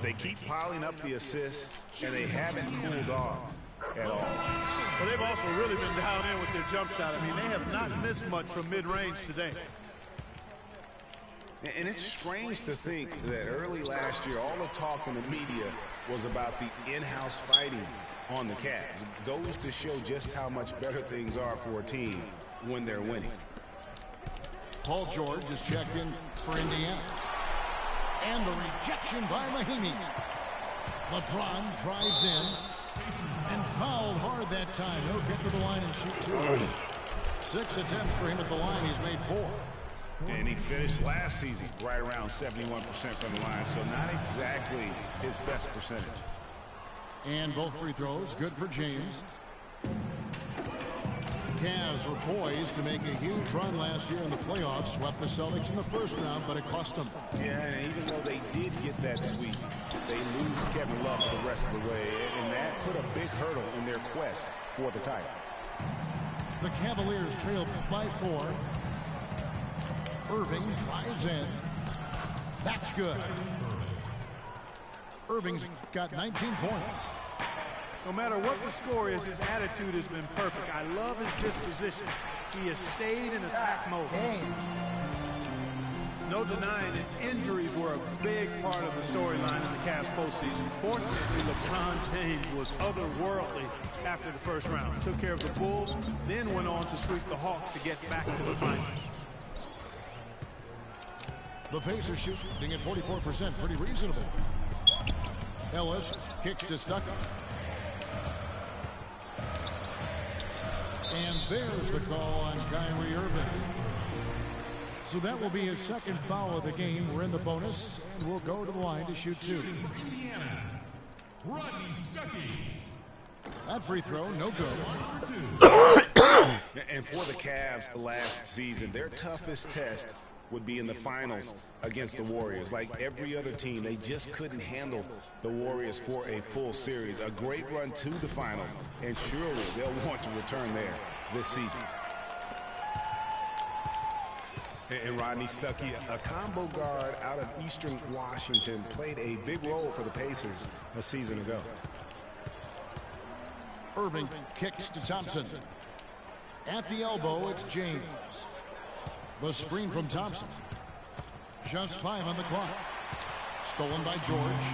They keep piling up the assists, and they haven't cooled off at all. Well, they've also really been down in with their jump shot. I mean, they have not missed much from mid-range today. And it's strange to think that early last year, all the talk in the media was about the in-house fighting on the Cavs. It goes to show just how much better things are for a team when they're winning. Paul George is checked in for Indiana. And the rejection by Mahimi. LeBron drives in and fouled hard that time. He'll get to the line and shoot 2. 6 attempts for him at the line. He's made 4. And he finished last season right around 71% from the line, so not exactly his best percentage. And both free throws, good for James. Cavs were poised to make a huge run last year in the playoffs. Swept the Celtics in the first round, but it cost them. Yeah, and even though they did get that sweep, they lose Kevin Love for the rest of the way, and that put a big hurdle in their quest for the title. The Cavaliers trail by 4. Irving drives in. That's good. Irving's got 19 points. No matter what the score is, his attitude has been perfect. I love his disposition. He has stayed in attack mode. No denying it, injuries were a big part of the storyline in the Cavs postseason. Fortunately, LeBron James was otherworldly after the first round. Took care of the Bulls, then went on to sweep the Hawks to get back to the finals. The Pacers shooting at 44%, pretty reasonable. Ellis kicks to Stuckey. And there's the call on Kyrie Irving. So that will be his second foul of the game. We're in the bonus, and we'll go to the line to shoot 2. Indiana, Rodney Stuckey. That free throw, no good. And for the Cavs last season, their toughest test would be in the finals against the Warriors. Like every other team, they just couldn't handle the Warriors for a full series. A great run to the finals, and surely they'll want to return there this season. And Rodney Stuckey, a combo guard out of Eastern Washington, played a big role for the Pacers a season ago. Irving kicks to Thompson. At the elbow, it's James. The screen from Thompson. Just 5 on the clock. Stolen by George.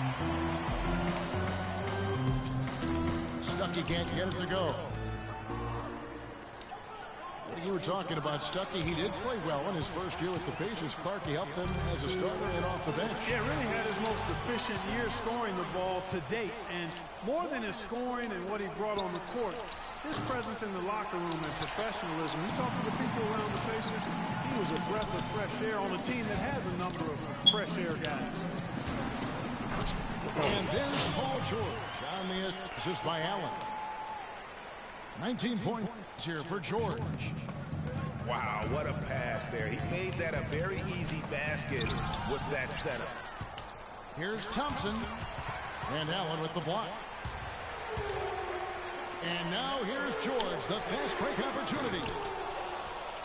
Stuckey can't get it to go. You were talking about Stuckey. He did play well in his first year with the Pacers. Clark, he helped them as a starter and off the bench. Yeah, really had his most efficient year scoring the ball to date. And more than his scoring and what he brought on the court, his presence in the locker room and professionalism. You talk to the people around the Pacers, he was a breath of fresh air on a team that has a number of fresh air guys. And there's Paul George on the assist by Allen. 19 points here for George. Wow, what a pass there. He made that a very easy basket with that setup. Here's Thompson. And Allen with the block. And now here's George, the fast break opportunity.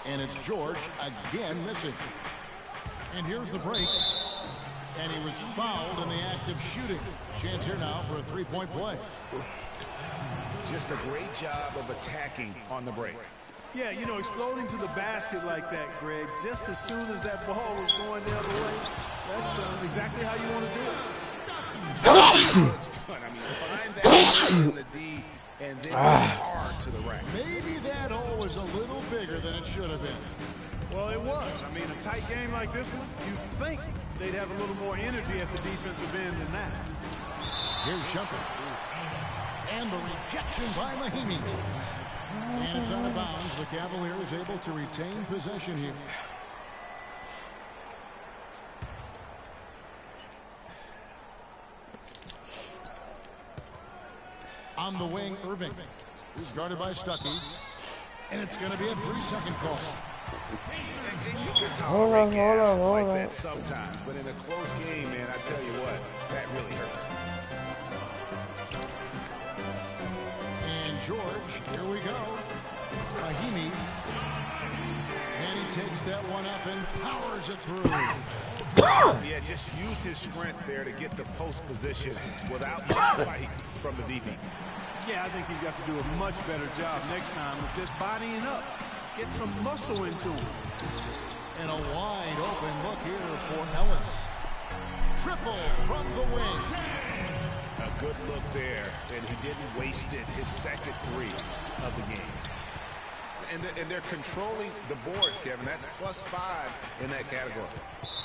And it's George again missing. And here's the break. And he was fouled in the act of shooting. Chance here now for a three-point play. Just a great job of attacking on the break. Yeah, you know, exploding to the basket like that, Greg, just as soon as that ball was going the other way, that's exactly how you want to do it. It's done. I mean, find that in the D and then hard to the rack. Maybe that hole was a little bigger than it should have been. Well, it was. I mean, a tight game like this one, you'd think they'd have a little more energy at the defensive end than that. Here's Shumpert. And the rejection by Mahimi. And it's out of bounds. The Cavaliers able to retain possession here. On the wing, Irving. He's guarded by Stuckey. And it's going to be a 3-second call. You can tolerate gas like that sometimes, but in a close game, man, I tell you what, that really hurts. And George, here we go. Mahimi. And he takes that one up and powers it through. Yeah, just used his strength there to get the post position without much fight from the defense. Yeah, I think he's got to do a much better job next time of just bodying up. Get some muscle into him. And a wide open look here for Ellis. Triple from the wing. A good look there, and he didn't waste it. His second three of the game. And they're controlling the boards, Kevin. That's +5 in that category.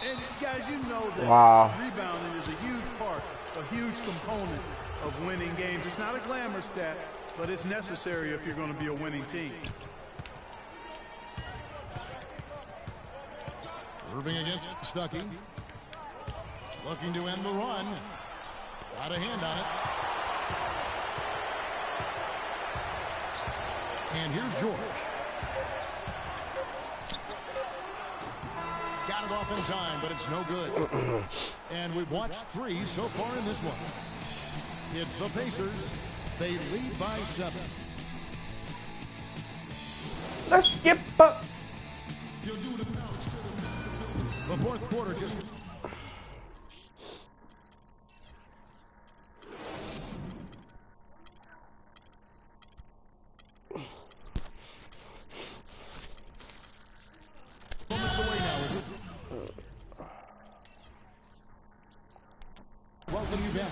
And guys, you know that rebounding is a huge part, a huge component of winning games. It's not a glamour stat, but it's necessary if you're going to be a winning team. Irving against Stuckey. Looking to end the run. Got a hand on it. And here's George. Got it off in time, but it's no good. And we've watched 3 so far in this one. It's the Pacers. They lead by 7. Let's skip up. The fourth quarter just... moments away now. Welcome you back.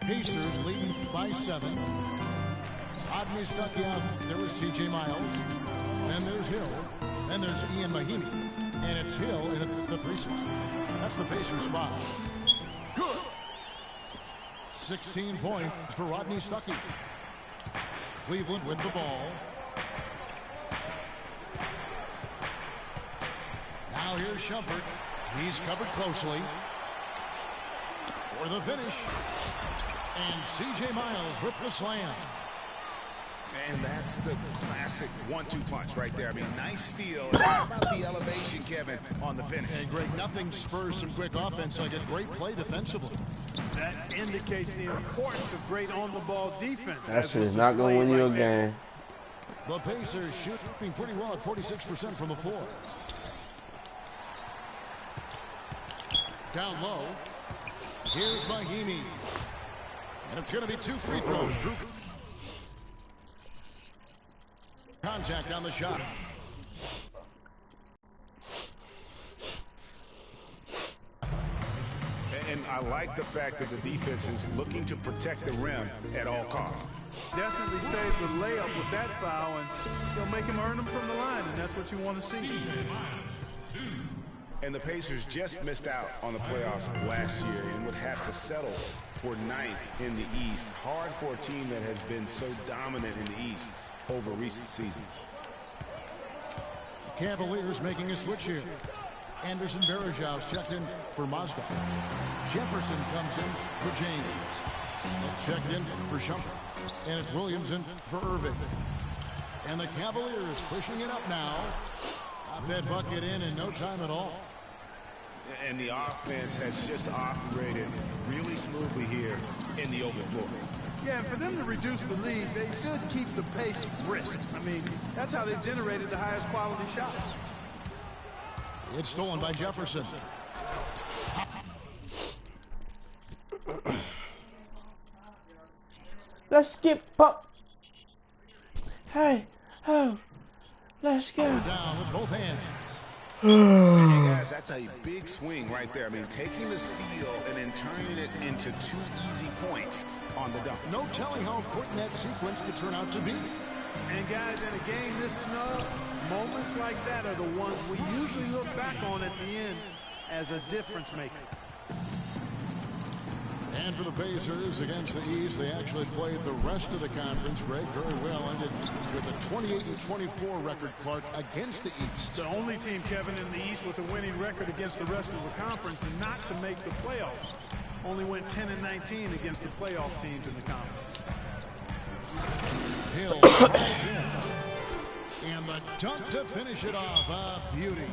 Pacers leading by 7. Rodney Stuckey out. There was C.J. Miles. And there's Hill. And there's Ian Mahimi. And it's Hill in the 3-6. That's the Pacers' foul. Good. 16 points for Rodney Stuckey. Cleveland with the ball. Now here's Shumpert. He's covered closely. For the finish. And C.J. Miles with the slam. And that's the classic 1-2 punch right there. I mean, nice steal. And how about the elevation, Kevin, on the finish? And Greg, nothing spurs some quick offense like a great play defensively. That indicates the importance of great on-the-ball defense. That shit is not going to win you a game. The Pacers shooting pretty well at 46% from the floor. Down low. Here's Mahimi. And it's going to be 2 free throws. Drew. Contact on the shot. And I like the fact that the defense is looking to protect the rim at all costs. Definitely saves the layup with that foul, and they'll make him earn them from the line, and that's what you want to see. And the Pacers just missed out on the playoffs last year and would have to settle for 9th in the East. Hard for a team that has been so dominant in the East over recent seasons. Cavaliers making a switch here. Anderson Varejau's checked in for Mozgov. Jefferson comes in for James. Smith checked in for Shumpert. And it's Williams in for Irving. And the Cavaliers pushing it up now. Got that bucket in no time at all. And the offense has just operated really smoothly here in the open floor. Yeah, and for them to reduce the lead, they should keep the pace brisk. I mean, that's how they've generated the highest quality shots. It's stolen by Jefferson. Let's skip up. Hey, oh, let's go. Down with both hands. Hey guys, that's a big swing right there. I mean, taking the steal and then turning it into 2 easy points on the dunk. No telling how important that sequence could turn out to be. And guys, in a game this snug, moments like that are the ones we usually look back on at the end as a difference maker. And for the Pacers against the East, they actually played the rest of the conference, Greg, very well. Ended with a 28-24 record, Clark, against the East. The only team, Kevin, in the East with a winning record against the rest of the conference and not to make the playoffs. Only went 10-19 against the playoff teams in the conference. Hill drives in. And the dunk to finish it off. A beauty.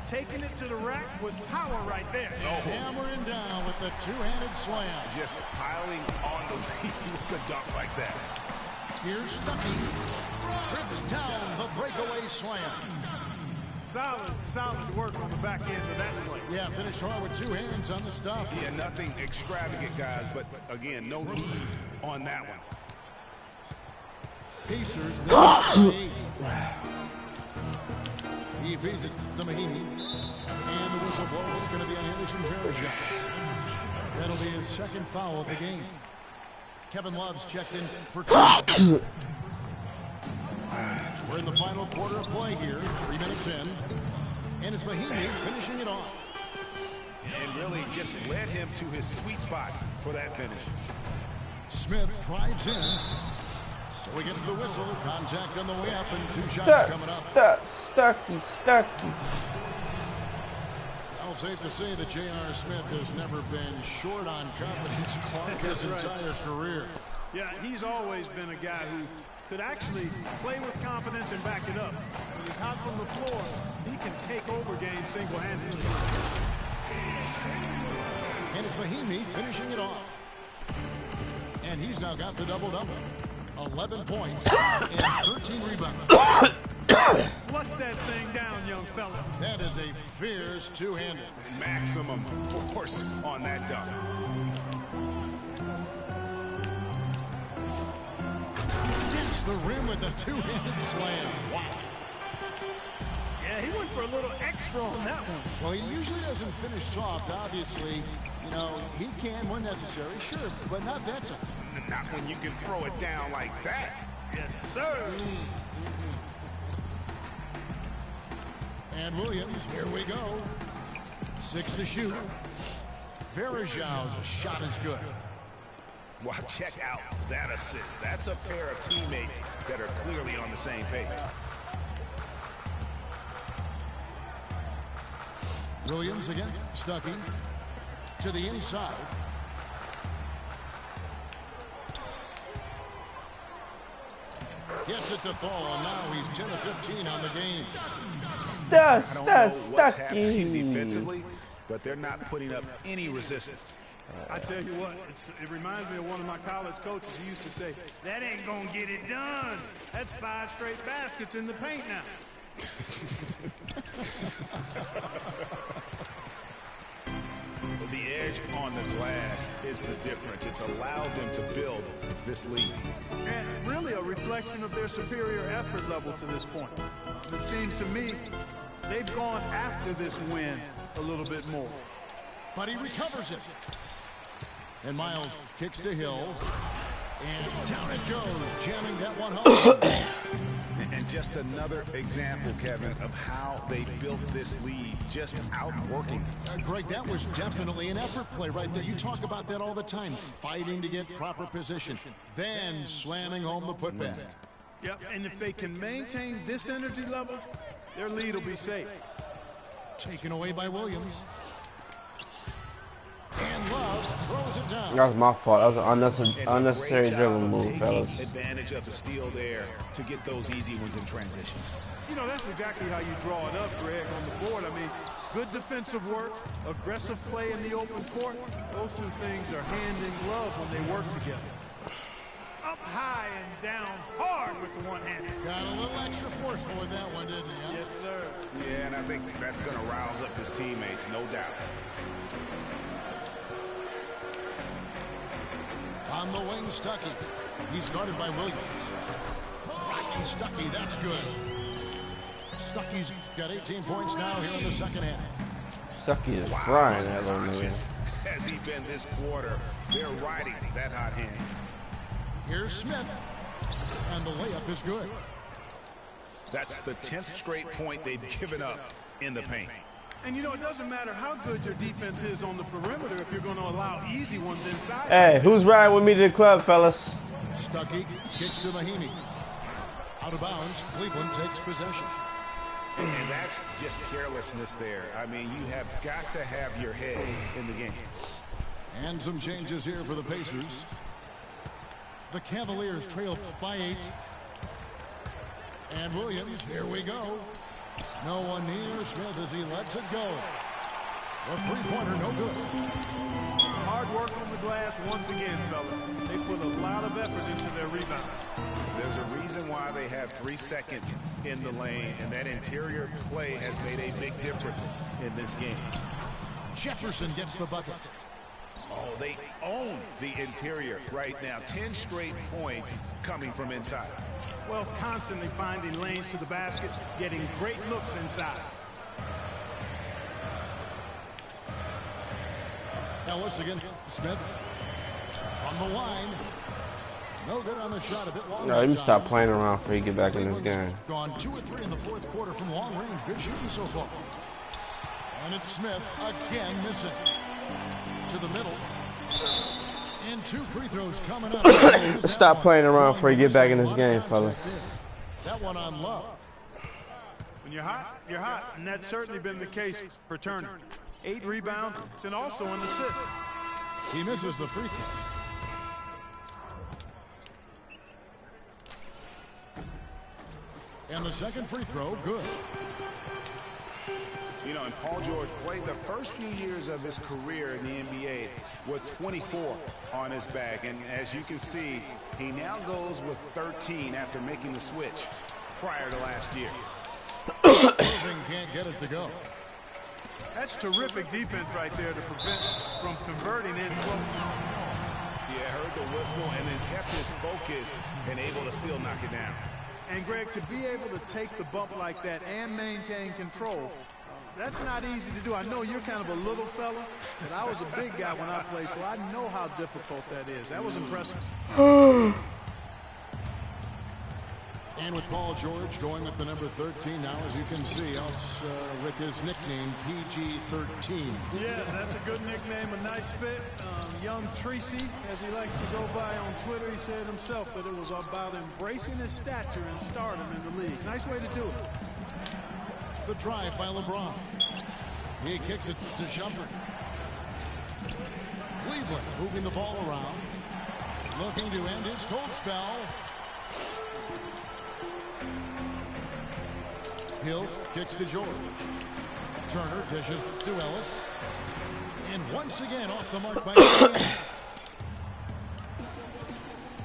Taking it to the rack with power right there. Hammering down with the two-handed slam. Just piling on the lead with the dunk like that. Here's Stuckey. Rips down the breakaway slam. Solid work on the back end of that play. Yeah, finished hard with 2 hands on the stuff. Yeah, nothing extravagant, guys, but again, no need on that one. Pacers 1-8. He feeds it to Mahimi. And the whistle blows. It's going to be on Anderson Varejau. That'll be his second foul of the game. Kevin Love's checked in for 2. We're in the final quarter of play here. 3 minutes in. And it's Mahimi finishing it off. And really just led him to his sweet spot for that finish. Smith drives in. So he gets the whistle. Contact on the way up and 2 shots coming up. Stucky. Well, safe to say that J.R. Smith has never been short on confidence, Clark, his entire career. Yeah, he's always been a guy who could actually play with confidence and back it up. When he's hot from the floor, he can take over games single-handedly. And it's Mahimi finishing it off. And he's now got the double-double. 11 points and 13 rebounds. Flush that thing down, young fella. That is a fierce two-handed. Maximum force on that dunk. Dents the rim with a two-handed slam. Wow. Yeah, he went for a little extra on that one. Well, he usually doesn't finish soft, obviously. You know, he can when necessary, sure, but not that time. Not when you can throw it down like that. Yes, sir. And Williams, here we go. 6 to shoot. Varejau's shot is good. Well, check out that assist. That's a pair of teammates that are clearly on the same page. Williams again, Stuckey to the inside. Gets it to fall, and now he's 10 of 15 on the game. I don't know what's happening defensively, but they're not putting up any resistance. I tell you what, it reminds me of one of my college coaches. He used to say, that ain't going to get it done. That's 5 straight baskets in the paint now. The edge on the glass is the difference. It's allowed them to build this lead. And really a reflection of their superior effort level to this point. It seems to me they've gone after this win a little bit more. But he recovers it. And Miles kicks to Hill. And down it goes, jamming that one home. And just another example, Kevin, of how they built this lead, just outworking. Greg, that was definitely an effort play right there. You talk about that all the time, fighting to get proper position, then slamming home the putback. Yep, and if they can maintain this energy level, their lead will be safe. Taken away by Williams. And Love throws it down. That was my fault. That was an unnecessary dribble move, fellas. Advantage of the steal there to get those easy ones in transition. You know, that's exactly how you draw it up, Greg, on the board. I mean, good defensive work, aggressive play in the open court. Those two things are hand in glove when they work together. Up high and down hard with the one-hander. Got a little extra forceful with that one, didn't he? Huh? Yes, sir. Yeah, and I think that's going to rouse up his teammates, no doubt. On the wing, Stuckey. He's guarded by Williams. Rodney Stuckey, that's good. Stuckey's got 18 points now here in the second half. Stuckey is frying that little man. Has he been this quarter? They're riding that hot hand. Here's Smith. And the layup is good. That's the 10th straight point they've given up in the paint. And you know, it doesn't matter how good your defense is on the perimeter if you're going to allow easy ones inside. Hey, who's riding with me to the club, fellas? Stuckey kicks to Mahinmi. Out of bounds, Cleveland takes possession. And that's just carelessness there. I mean, you have got to have your head in the game. And some changes here for the Pacers. The Cavaliers trail by 8. And Williams, here we go. No one near Smith as he lets it go. The three-pointer, no good. Hard work on the glass once again, fellas. They put a lot of effort into their rebound. There's a reason why they have 3 seconds in the lane, and that interior play has made a big difference in this game. Jefferson gets the bucket. Oh, they own the interior right now. 10 straight points coming from inside. Well, constantly finding lanes to the basket, getting great looks inside. Ellis again. Smith from the line. No good on the shot. A bit long. No, you stop playing around before you get back in this game. Gone 2 or 3 in the fourth quarter from long range. Good shooting so far. And it's Smith again missing. To the middle. And 2 free throws coming up. Stop playing around before you get back in this game, fellas. That one on Love. When you're hot, you're hot. And that's certainly been the case for Turner. 8 rebounds and also an assist. He misses the free throw. And the second free throw, good. You know, and Paul George played the first few years of his career in the NBA with 24 on his back. And as you can see, he now goes with 13 after making the switch prior to last year. Irving can't get it to go. That's terrific defense right there to prevent from converting in close. Yeah, heard the whistle and then kept his focus and able to still knock it down. And Greg, to be able to take the bump like that and maintain control, that's not easy to do. I know you're kind of a little fella, but I was a big guy when I played, so I know how difficult that is. That was impressive. And with Paul George going with the number 13 now, as you can see, with his nickname, PG-13. Yeah, that's a good nickname, a nice fit. Young Tracy, as he likes to go by on Twitter, he said himself that it was about embracing his stature and stardom in the league. Nice way to do it. The drive by LeBron. He kicks it to Shumpert. Cleveland moving the ball around. Looking to end his cold spell. Hill kicks to George. Turner dishes to Ellis. And once again off the mark by James.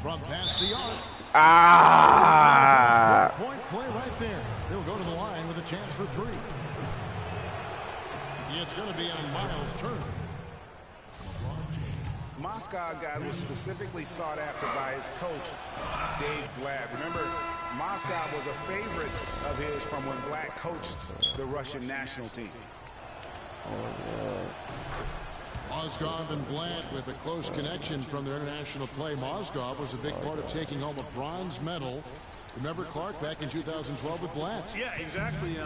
From past the arc. Ah! Point play right there. He'll go to the line with a chance for 3. It's going to be on Miles' turn. Moscow guys was specifically sought after by his coach, Dave Blatt. Remember, Moscow was a favorite of his from when Blatt coached the Russian national team. Mozgov and Blatt with a close connection from their international play. Mozgov was a big part of taking home a bronze medal. Remember Clark back in 2012 with Blatt? Yeah, exactly.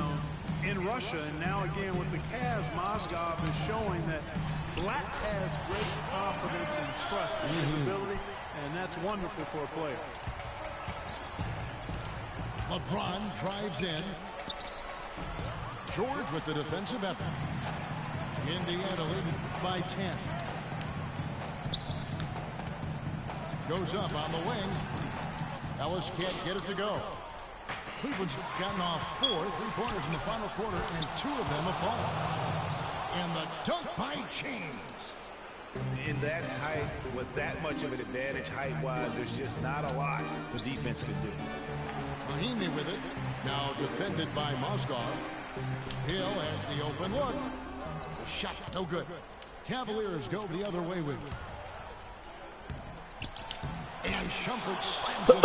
In Russia, and now again with the Cavs, Mozgov is showing that Blatt has great confidence and trust in his ability, and that's wonderful for a player. LeBron drives in. George with the defensive effort. Indiana leading by 10. Goes up on the wing. Ellis can't get it to go. Cleveland's gotten off 4 3-pointers in the final quarter, and 2 of them have fallen. And the dunk by James. In that tight, with that much of an advantage height-wise, there's just not a lot the defense could do. Mahimi with it. Now defended by Mozgov. Hill has the open look. The shot, no good. Cavaliers go the other way with it. And Shumpert slams it.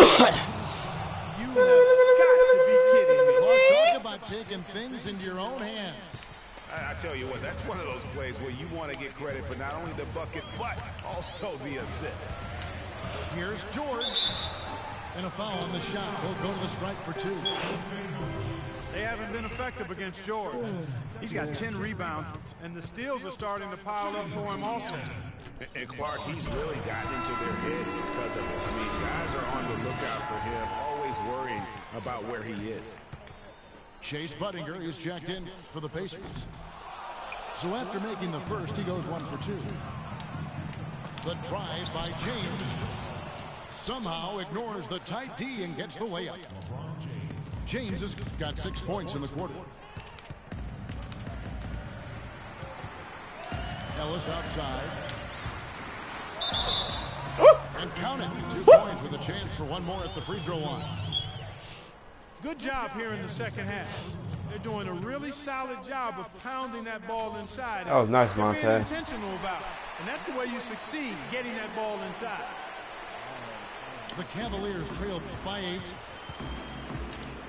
You have got to be kidding me. Clark, talk about taking things into your own hands. I tell you what, that's one of those plays where you want to get credit for not only the bucket, but also the assist. Here's George. And a foul on the shot. He'll go to the strike for 2. They haven't been effective against George. He's got 10 rebounds, and the steals are starting to pile up for him also. And Clark, he's really gotten into their heads because of it. I mean, guys are on the lookout for him, always worrying about where he is. Chase Budinger is checked in for the Pacers. So after making the first, he goes 1 for 2. The drive by James somehow ignores the tight D and gets the layup. James has got 6 points in the quarter. Ellis outside. And count it. 2 points with a chance for 1 more at the free throw line. Good job here in the second half. They're doing a really solid job of pounding that ball inside. That was nice, They're being Monte. intentional about it. And that's the way you succeed, getting that ball inside. The Cavaliers trail by 8.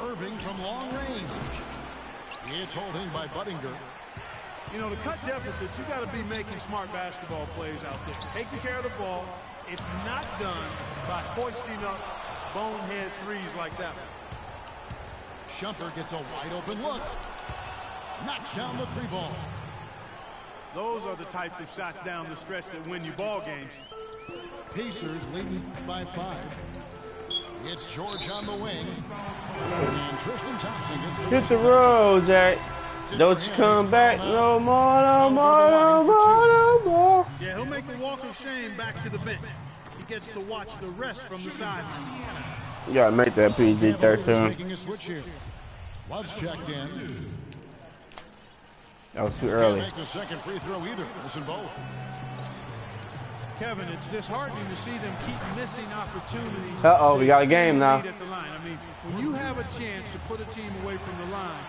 Irving from long range. It's holding by Budinger. You know, to cut deficits, you got to be making smart basketball plays out there. Taking care of the ball. It's not done by hoisting up bonehead threes like that one. Shumpert gets a wide open look. Knocks down the 3-ball. Those are the types of shots down the stretch that win you ball games. Pacers leading by 5. It's George on the wing. And Tristan Thompson gets the Hit the road, Jack. Don't you come back no more, no more, no more, no more. Yeah, he'll make the walk of shame back to the bench. He gets to watch the rest from the sideline. You gotta make that PG-13. Making a switch here. Love's checked in. That was too Can't early. make the second free throw either. Listen both. Kevin, it's disheartening to see them keep missing opportunities. Uh-oh, we got a to game extend the now. lead at the line. I mean, when you have a chance to put a team away from the line,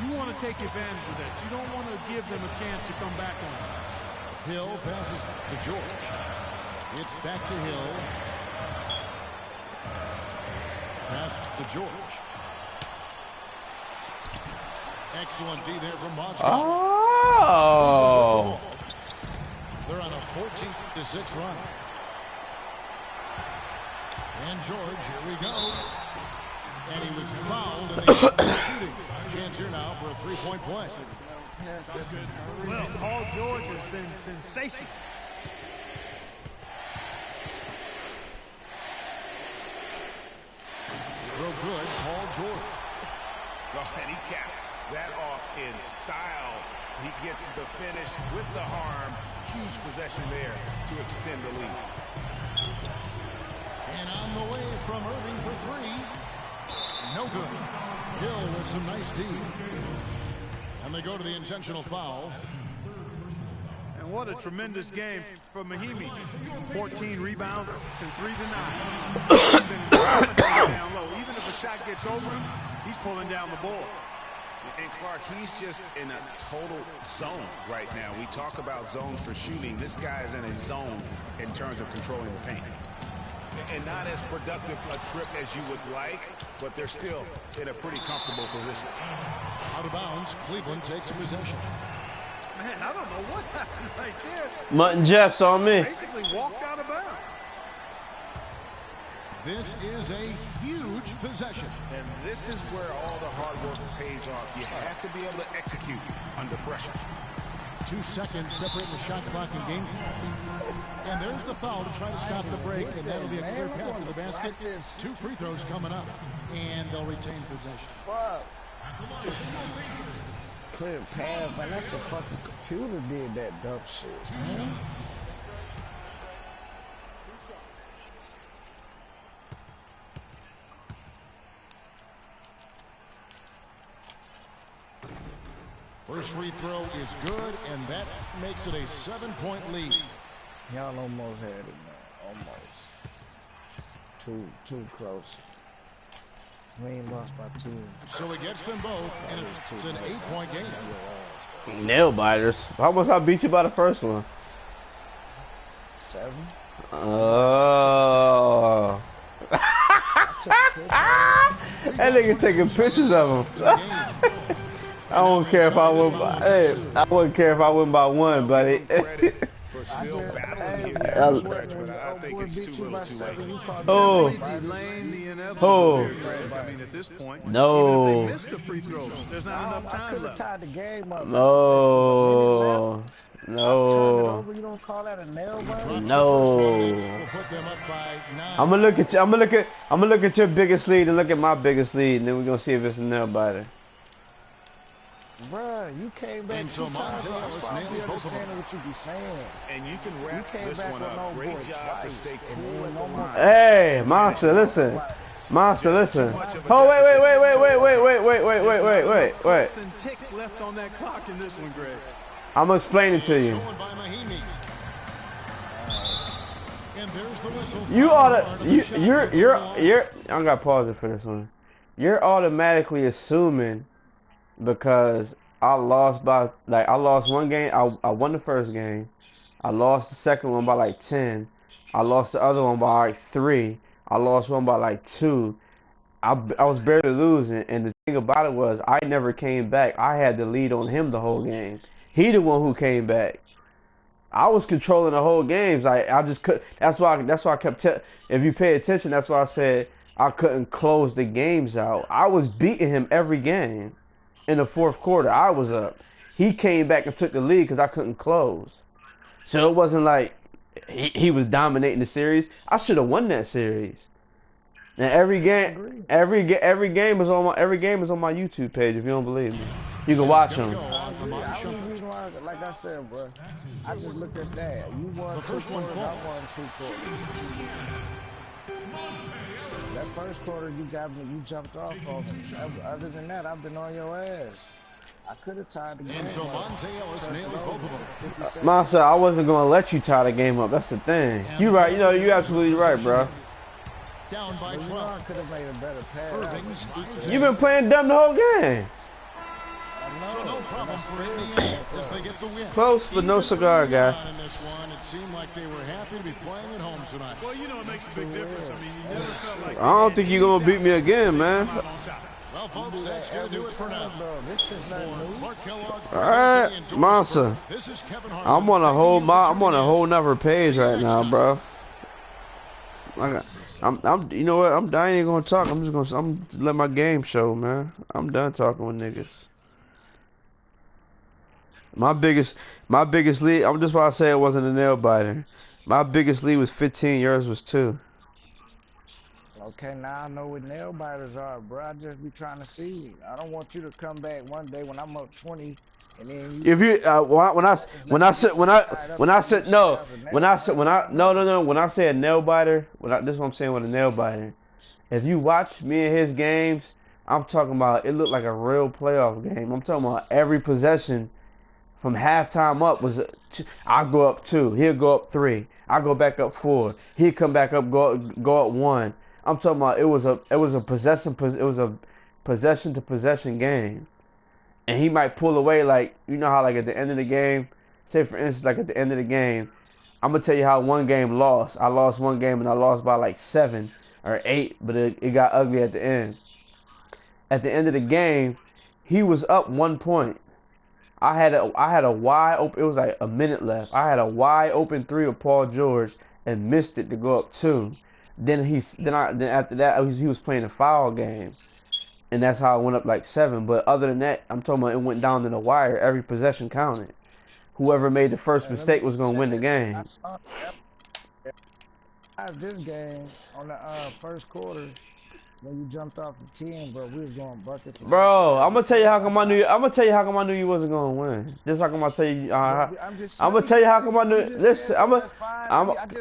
you want to take advantage of that. You don't want to give them a chance to come back on it. Hill passes to George. It's back to Hill. Pass to George. Excellent D there from Moscow. Oh. They're on a 14-6 run. And George, here we go. And he was fouled in the shooting. Chance here now for a 3-point play. Well, Paul George has been sensational. Throw good, Paul George. Oh, and he caps that off in style. He gets the finish with the harm. Huge possession there to extend the lead. And on the way from Irving for 3. No good. Hill with some nice D. And they go to the intentional foul. And what a tremendous game for Mahimi. 14 rebounds and 3 denied. He's been intimidating down low. Even if a shot gets over him, he's pulling down the ball. And Clark, he's just in a total zone right now. We talk about zones for shooting. This guy is in a zone in terms of controlling the paint. And not as productive a trip as you would like, but they're still in a pretty comfortable position. Out of bounds, Cleveland takes possession. Man, I don't know what happened right there. Mutton Jeff's on me. Basically walked out of bounds. This is a huge possession. And this is where all the hard work pays off. You have to be able to execute under pressure. 2 seconds separating the shot clock and game clock. And there's the foul to try to stop the break, and that'll be a clear path to the basket. 2 free throws coming up, and they'll retain possession. Fuck. Clear path, man. That's the fucking computer did that dumb shit, man. First free throw is good, and that makes it a 7-point lead. Y'all almost had it, man. Almost. Too close. We ain't lost by 2. So it gets them both, and it's an 8-point game. Nail biters. How much I beat you by the first one? 7. Oh. That nigga taking pictures of him. I don't care if I win by, hey, I wouldn't care if I win by 1, buddy. For still battling here down the stretch, but I think it's too little too late. Oh. Delaying the inevitable here, Greg. I mean, at this point, No. even if they missed the free throws, there's not enough I time could have left. tied the game up. No. Turn it No. over. You don't call that a nail biter? No. We'll put them up by 9. I'm gonna look at you. I'm gonna look at your biggest lead and look at my biggest lead, and then we're gonna see if it's a nail biter. Bruh, you came back And so 2 times. Monte Ellis I nails both of them. understand what you be saying. And you can wrap You came this back one with up. no Great boys job to twice, stay and cool then at the no more. line. Hey, Monster, listen. Monster, listen. Oh, wait. Clocks and ticks left on that clock in this one, Greg. I'm gonna explain it to you. Stolen by Mahimi. And there's the whistle. You oughta, you're. I don't got pause it for this one. You're automatically assuming because I lost by, like, I lost one game. I won the first game. I lost the second one by like 10. I lost the other one by like 3. I lost one by like 2. I was barely losing, and the thing about it was I never came back. I had the lead on him the whole game. He the one who came back. I was controlling the whole games. I just could. That's why I kept. If you pay attention, that's why I said I couldn't close the games out. I was beating him every game. In the fourth quarter, I was up. He came back and took the lead because I couldn't close. So it wasn't like he was dominating the series. I should have won that series. And every game is on my YouTube page. If you don't believe me, you can watch them. Like I said, bro, I just looked at that. You won the first one, I won 2 quarters. That first quarter, you got me. You jumped off on me. Other than that, I've been on your ass. I could have tied the game. And so Monte Ellis nails both of them. Monster, I wasn't gonna let you tie the game up. That's the thing. You right. You know, you absolutely right, bro. Down by 12. I could have made a better pass. You've been playing dumb the whole game. So no problem for Indiana as they get the win. Close, but no cigar, guy. In this one, it seemed like they were happy to be playing at home tonight. Well, you know, it makes a big difference. I mean, you never felt like. I don't think you're gonna beat me again, man. Well, folks, that's going to do it for now. All right, Monster. I'm on a whole nother page right now, bro. I'm you know what? I'm dying gonna talk. I'm let my game show, man. I'm done talking with niggas. My biggest lead. I'm just why I say it wasn't a nail biter. My biggest lead was 15. Yours was 2. Okay, now I know what nail biters are, bro. I just be trying to see. I don't want you to come back one day when I'm up 20, and then you. If you when I said nail biter, this is what I'm saying with a nail biter. If you watch me and his games, I'm talking about it looked like a real playoff game. I'm talking about every possession From halftime up was I go up 2, he'll go up 3, I go back up 4, he'd come back up go up 1. I'm talking about it was a possession to possession game, and he might pull away like you know how like at the end of the game, say for instance like at the end of the game, I'm gonna tell you how one game lost. I lost one game and I lost by like 7 or 8, but it got ugly at the end. At the end of the game, he was up 1 point. I had a wide open. It was like a minute left. I had a wide open 3 of Paul George and missed it to go up 2. Then after that he was playing a foul game, and that's how I went up like 7. But other than that, I'm talking about it went down to the wire. Every possession counted. Whoever made the first mistake was gonna win the game. I had this game on the first quarter. When you jumped off the 10, bro, we was going bucket. Bro, I'm gonna tell you how come I knew you wasn't gonna win. Just like I'm gonna tell you. I'm gonna tell you how come I knew. Listen, all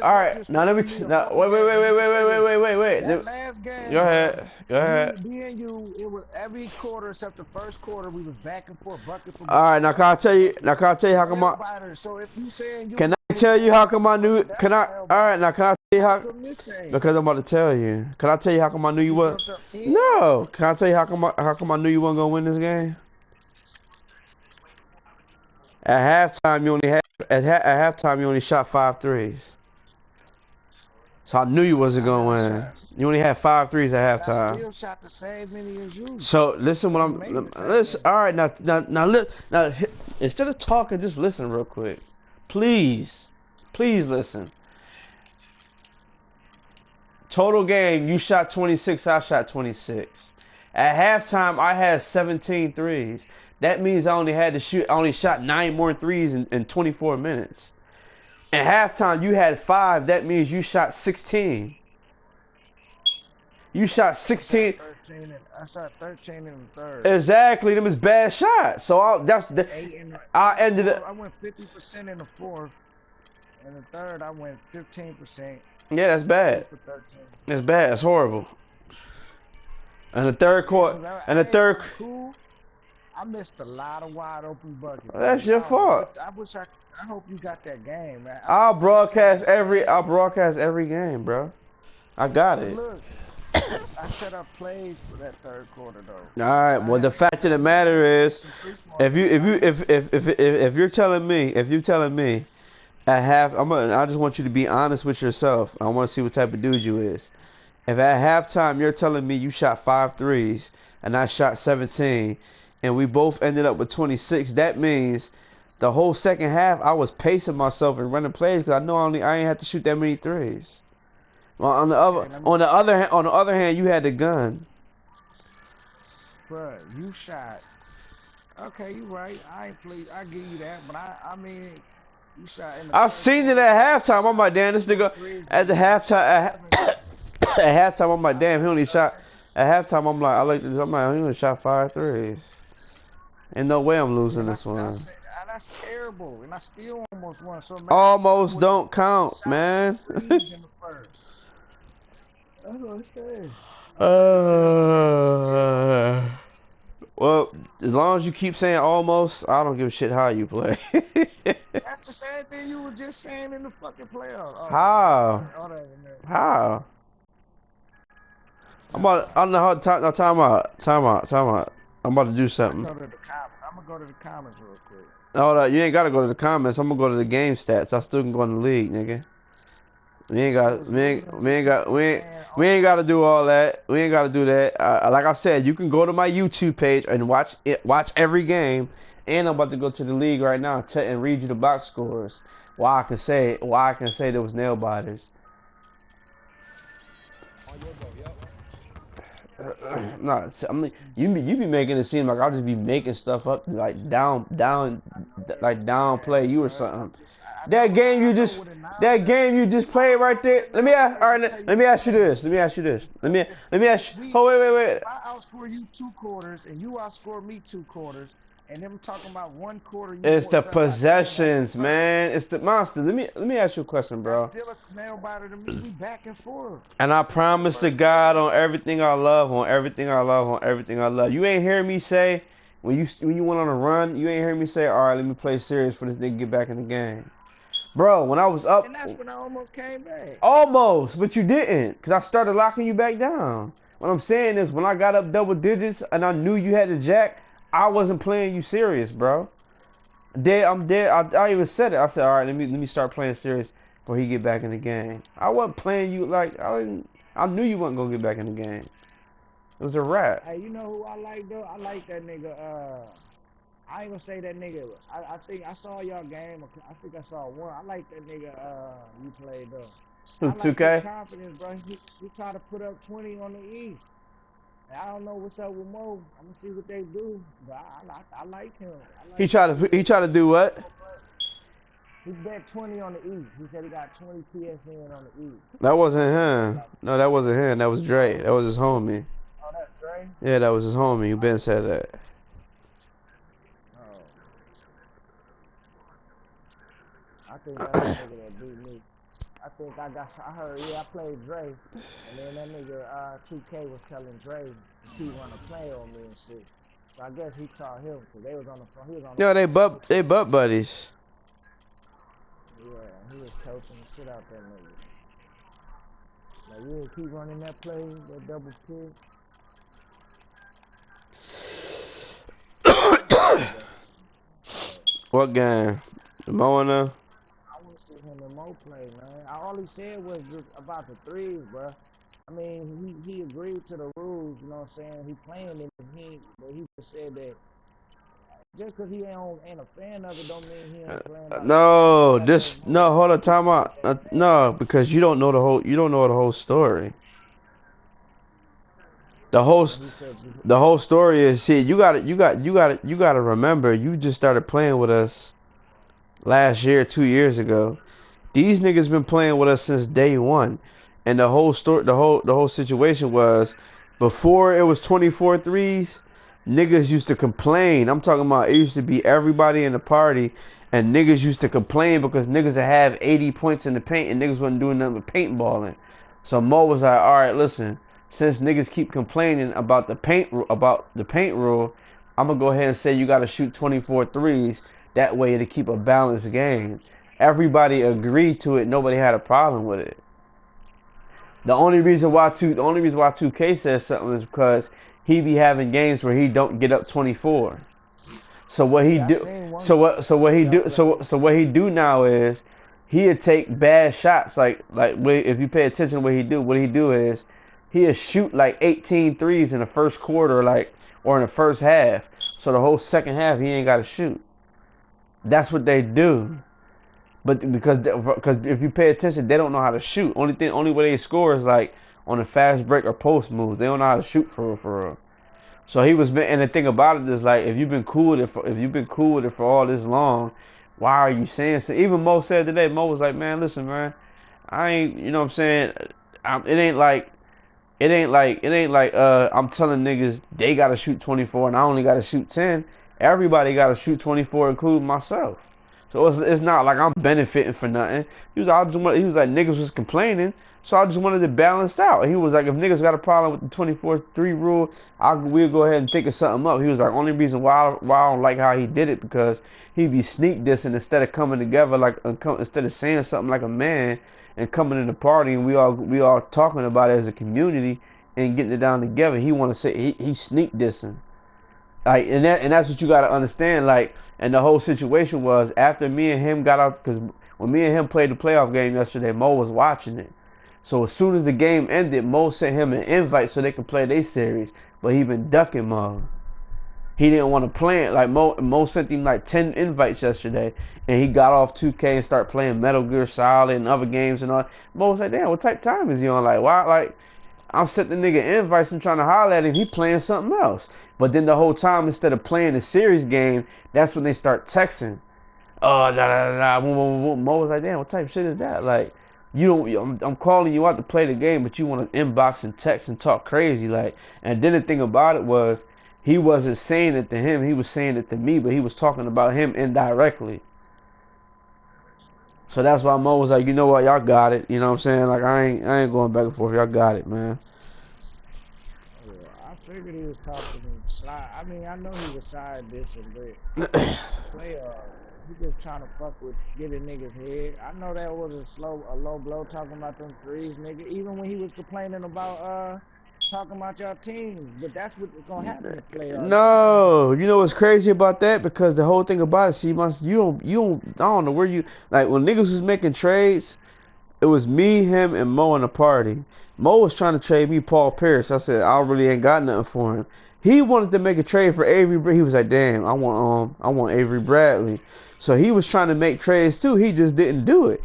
right. Now let me. Wait. That last game. Go ahead. Me and you, it was every quarter except the first quarter. We was back and forth, bucket for bucket. All right. Now can I tell you how come I? So if you saying you. Can I tell you how come I knew? Can I? All right. Now can I tell you how? Because I'm about to tell you. Can I tell you how come I knew you was? No. Can I tell you how come I knew you weren't gonna win this game? At halftime, you only shot 5 threes. So I knew you wasn't gonna win. You only had 5 threes at halftime. I still shot the same many as you. So listen, listen. All right, now, instead of talking, just listen real quick, please listen. Total game, you shot 26, I shot 26. At halftime, I had 17 threes. That means I only shot 9 more threes in 24 minutes. At halftime, you had 5. That means you shot 16. You shot 16. I shot 13 in the third. Exactly, them is bad shots. So I ended up. I went 50% in the fourth. In the third, I went 15%. Yeah, that's bad. That's bad. It's horrible. And the third quarter. Cool. I missed a lot of wide open buckets. That's your fault. I hope you got that game, man. I'll broadcast every game, bro. I got it. Look, I set up plays for that third quarter though. All right. Well, the fact of the matter is, if you're telling me at half, I just want you to be honest with yourself. I want to see what type of dude you is. If at halftime you're telling me you shot 5 threes and I shot 17, and we both ended up with 26, that means the whole second half I was pacing myself and running plays because I know I ain't have to shoot that many threes. Well, on the other hand, you had the gun. Bruh, you shot. Okay, you right. I give you that, but I mean, you shot. I seen it at halftime. I'm like, damn, this nigga at the halftime. At halftime, I'm like, damn, he only shot. At halftime, I'm like, he only shot 5 threes. Ain't no way I'm losing this one. That's terrible, and I still almost won. So almost don't count, man. That's what I'm saying. Well, as long as you keep saying almost, I don't give a shit how you play. That's the same thing you were just saying in the fucking playoffs. Oh, how? How? I'm about to do something. I'm gonna go to the comments real quick. Hold up, you ain't gotta go to the comments. I'm gonna go to the game stats. I still can go in the league, nigga. We ain't gotta do all that. We ain't gotta do that. Like I said, you can go to my YouTube page and watch every game. And I'm about to go to the league right now and read you the box scores. Why I can say there was nail biters. No, I mean you be making it seem like I'll just be making stuff up like downplay you or something. That game you just played right there. Let me ask you this. Let me ask you. Oh wait. If I outscore you 2 quarters and you outscore me 2 quarters, and them talking about 1 quarter. It's the possessions, man. It's the monster. Let me ask you a question, bro. Still a nail biter to me. We back and forth. And I promise to God on everything I love, you ain't hear me say When you went on a run, you ain't heard me say, all right, let me play serious for this nigga get back in the game. Bro, when I was up... And that's when I almost came back. Almost, but you didn't. Because I started locking you back down. What I'm saying is, when I got up double digits and I knew you had the jack, I wasn't playing you serious, bro. I'm dead. I even said it. I said, all right, let me start playing serious before he get back in the game. I wasn't playing you like... I knew you wasn't going to get back in the game. It was a wrap. Hey, you know who I like, though? I like that nigga, I ain't gonna say that nigga. I think I saw y'all game. I think I saw one. I like that nigga, you played, though. Who, I like 2K? his confidence, bro. He tried to put up 20 on the E. I don't know what's up with Mo. I'm gonna see what they do, but I like him. He tried to do what? He bet 20 on the E. He said he got 20 PSN on the E. That wasn't him. No, that wasn't him. That was Dre. That was his homie. Oh, that's Dre? Yeah, that was his homie. Who been said that. Oh. I think that's the nigga that beat me. I heard, yeah, I played Dre, and then that nigga 2K was telling Dre he wanna play on me and shit. So I guess he taught him, cause they was on the phone. He was on the Yo, they butt buddies. Yeah, he was coaching the shit out that nigga. Like, yeah, keep running that play, that double kick. What game? Moana? I want to see him and Mo play, man. All he said was just about the threes, bro. I mean, he agreed to the rules, you know what I'm saying? He playing it, but he just said that just because he ain't a fan of it don't mean he ain't playing. No, hold on, time out. No, because you don't know the whole story. The whole story is, shit, you gotta remember, you just started playing with us last year, 2 years ago. These niggas been playing with us since day one. And the whole situation was, before it was 24 threes, niggas used to complain. I'm talking about, it used to be everybody in the party, and niggas used to complain because niggas would have 80 points in the paint and niggas wasn't doing nothing but paintballing. So Mo was like, all right, listen, since niggas keep complaining about the paint rule, I'm gonna go ahead and say you gotta shoot 24 threes. That way to keep a balanced game. Everybody agreed to it. Nobody had a problem with it. The only reason why 2K says something is because he be having games where he don't get up 24. So what he do now is he'd take bad shots. Like if you pay attention to what he do is he'll shoot like 18 threes in the first quarter, or in the first half. So the whole second half he ain't got to shoot. That's what they do. But because if you pay attention, they don't know how to shoot. Only way they score is like on a fast break or post moves. They don't know how to shoot for real. So and the thing about it is, like, if you've been cool with it for all this long, why are you saying so? Even Mo said today, Mo was like, man, listen, man, I ain't, you know what I'm saying? It ain't like I'm telling niggas they gotta shoot 24 and I only gotta shoot 10. Everybody gotta shoot 24, including myself. So it's not like I'm benefiting for nothing. He was like, niggas was complaining, so I just wanted it balanced out. And he was like, if niggas got a problem with the 24-3 rule, we'll go ahead and think of something up. He was like, only reason why I don't like how he did it, because he be sneak dissing instead of coming together, instead of saying something like a man and coming in the party and we all talking about it as a community and getting it down together. He want to say he sneak dissing. Like, and that's what you got to understand. Like, and the whole situation was after me and him got out, because when me and him played the playoff game yesterday, Mo was watching it. So as soon as the game ended, Mo sent him an invite so they could play their series, but he been ducking Mo. He didn't want to play it. Like, Mo sent him like 10 invites yesterday, and he got off 2K and started playing Metal Gear Solid and other games and all. Mo was like, damn, what type of time is he on? Like, why? Like, I'm sending the nigga invites and trying to holler at him. He playing something else. But then the whole time, instead of playing the series game, that's when they start texting. Oh, Mo was like, damn, what type of shit is that? Like, I'm calling you out to play the game, but you want to inbox and text and talk crazy. Like, and then the thing about it was, he wasn't saying it to him. He was saying it to me, but he was talking about him indirectly. So that's why Mo was like, you know what, y'all got it. You know what I'm saying? Like, I ain't going back and forth. Y'all got it, man. Yeah, I figured he was talking slide. I mean, I know he was side dishing, but play he just trying to fuck with getting niggas head. I know that was a low blow talking about them threes, nigga. Even when he was complaining about talking about y'all teams, but that's what's gonna happen to playoffs. No, you know what's crazy about that? Because the whole thing about it, see, you don't, I don't know where you, like when niggas was making trades, it was me, him, and Mo in the party. Mo was trying to trade me Paul Pierce. I said I really ain't got nothing for him. He wanted to make a trade for Avery. He was like, damn, I want Avery Bradley. So he was trying to make trades too. He just didn't do it.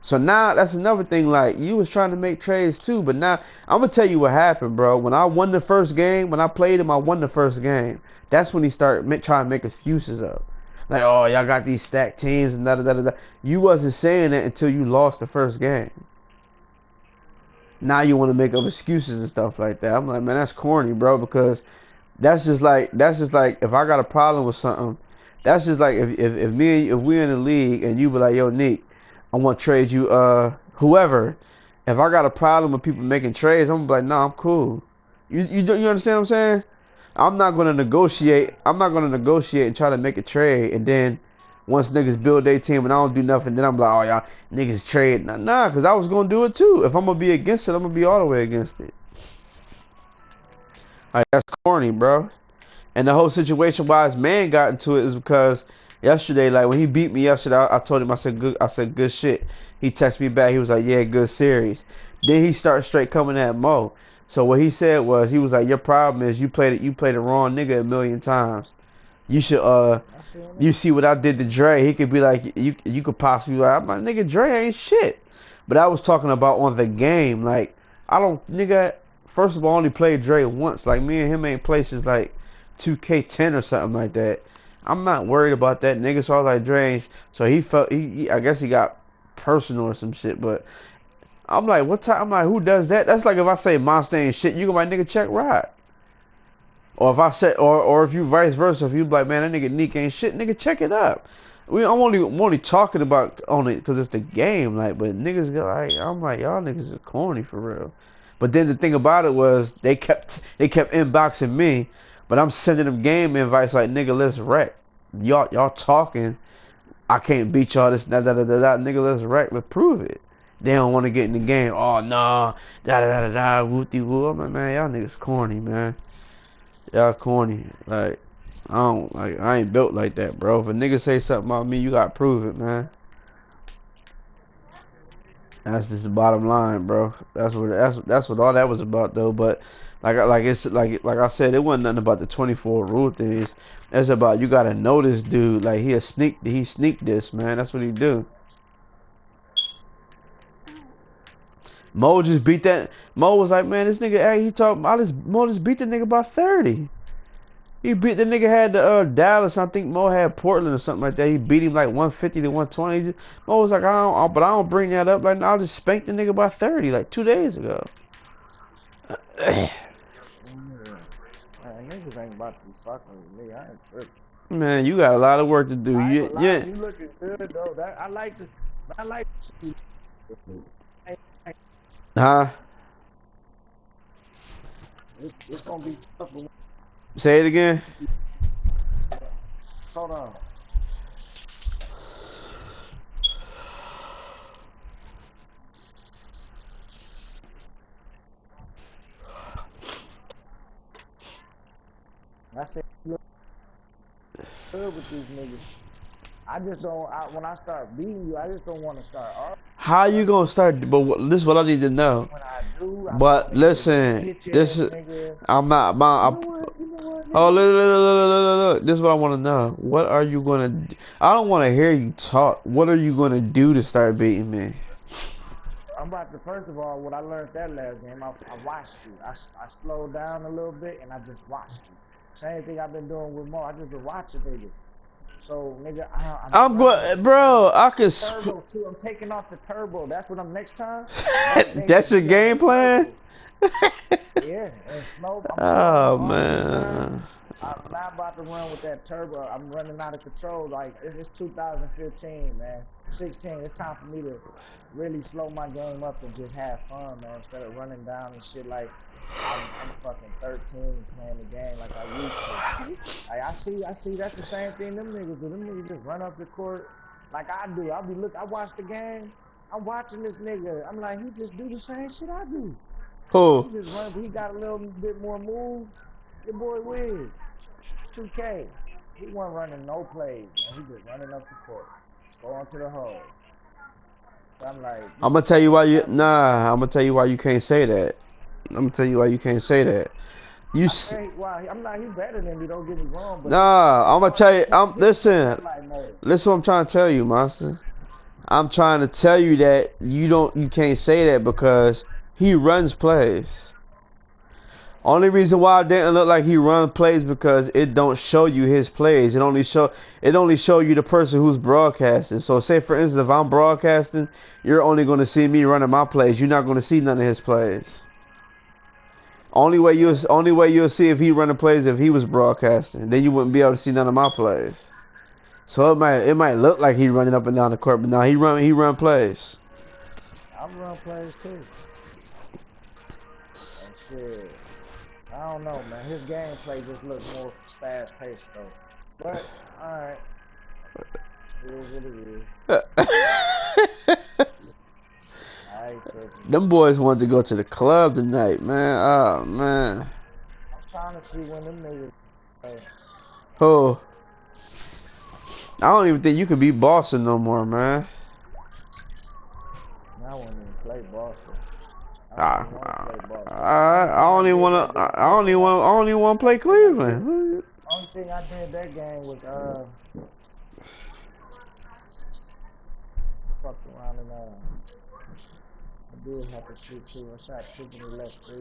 So now that's another thing. Like you was trying to make trades too, but now I'm gonna tell you what happened, bro. When I won the first game, when I played him, I won the first game. That's when he started trying to make excuses up. Like, oh, y'all got these stacked teams and da da da da. You wasn't saying that until you lost the first game. Now you want to make up excuses and stuff like that. I'm like, man, that's corny, bro. Because that's just like if I got a problem with something, that's just like if we in the league and you be like, yo, Nick, I want to trade you whoever. If I got a problem with people making trades, I'm like, nah, I'm cool. You understand what I'm saying? I'm not gonna negotiate. I'm not gonna negotiate and try to make a trade, and then once niggas build their team and I don't do nothing, then I'm like, oh y'all niggas trade. Nah, cause I was gonna do it too. If I'm gonna be against it, I'm gonna be all the way against it. Like that's corny, bro. And the whole situation why his man got into it is because yesterday, like when he beat me yesterday, I told him I said good shit. He texted me back. He was like, yeah, good series. Then he started straight coming at Mo. So what he said was, he was like, your problem is you played the wrong nigga a million times. You should you see what I did to Dre. He could be like, you could possibly be like, I'm like, nigga, Dre ain't shit. But I was talking about on the game. Like I don't, nigga. First of all, I only played Dre once. Like me and him ain't played since like 2K10 or something like that. I'm not worried about that nigga. So I was like, Dre ain't. So he felt I guess he got personal or some shit. But I'm like, what time? I'm like, who does that? That's like if I say Monster ain't shit, you go my nigga check right. Or if I say, or if you vice versa, if you be like, man, that nigga Nick ain't shit, nigga check it up. I'm only talking about on it because it's the game, like, but niggas go like, I'm like, y'all niggas is corny for real. But then the thing about it was they kept inboxing me, but I'm sending them game invites like, nigga, let's wreck. Y'all talking, I can't beat y'all this nigga, let's wreck, let's prove it. They don't want to get in the game. Oh nah, wooty woo. I'm like, man, y'all niggas corny, man. Y'all corny. Like, I ain't built like that, bro. If a nigga say something about me, you gotta prove it, man. That's just the bottom line, bro. That's what all that was about, though. But like I said, it wasn't nothing about the 24 rule things. It's about you gotta know this dude. Like he sneak this, man. That's what he do. Mo just beat that. Mo was like, man, this nigga, hey, Mo just beat the nigga by 30. He beat the nigga had the Dallas. I think Mo had Portland or something like that. He beat him like 150 to 120. Mo was like, I don't bring that up. Like, I'll just spank the nigga by 30 like 2 days ago. Man, niggas ain't about to be fucking with me. I ain't tripping. Man, you got a lot of work to do. You looking good though. I like to see. Huh? It's gonna be tough. Say it again. Hold on. I said, look good with these niggas. I just don't. When I start beating you, I just don't want to start arguing. How you gonna start? But this is what I need to know. When I do, but listen, this is. I'm not. Oh, look. This is what I want to know. What are you gonna do? I don't want to hear you talk. What are you gonna do to start beating me? I'm about to. First of all, what I learned that last game, I watched you. I slowed down a little bit and I just watched you. Same thing I've been doing with Mo. I just been watching niggas. So, nigga, I'm going, bro. I can. Turbo too. I'm taking off the turbo. That's what I'm next time. That's your game plan. Yeah, and slow. Oh man. I'm not about to run with that turbo. I'm running out of control. Like it's 2015, man. 16. It's time for me to really slow my game up and just have fun, man. Instead of running down and shit like I'm fucking 13 playing the game like I used to. Like I see that's the same thing them niggas do. Them niggas just run up the court like I do. I watch the game. I'm watching this nigga. I'm like, he just do the same shit I do. Who? He just run, but he got a little bit more moves. Your boy Wiz, 2K. He wasn't running no plays, man. He just running up the court, going to the hole. So I'm like, I'm gonna tell you why you. Nah, I'm gonna tell you why you can't say that. I'm gonna tell you why you can't say that. I'm not. He better than me. Don't get me wrong. But nah, I'm gonna tell you. Listen. like, Listen, what I'm trying to tell you, Monster. I'm trying to tell you that you can't say that because he runs plays. Only reason why it didn't look like he runs plays because it don't show you his plays. It only show you the person who's broadcasting. So say for instance, if I'm broadcasting, you're only going to see me running my plays. You're not going to see none of his plays. Only way you'll see if he running plays if he was broadcasting. Then you wouldn't be able to see none of my plays. So it might look like he running up and down the court, but no, he run plays. I run plays too. And shit, I don't know, man. His gameplay just looks more fast paced though. But alright, it is what it is. I ain't tripping. Them boys wanted to go to the club tonight, man. Oh man. I'm trying to see when them niggas play. Who? I don't even think you could be Boston no more, man. I wouldn't even play Boston. I only want to play Cleveland. Only thing I did that game was fucked around and I did have to shoot too. I shot 2 when he left 3.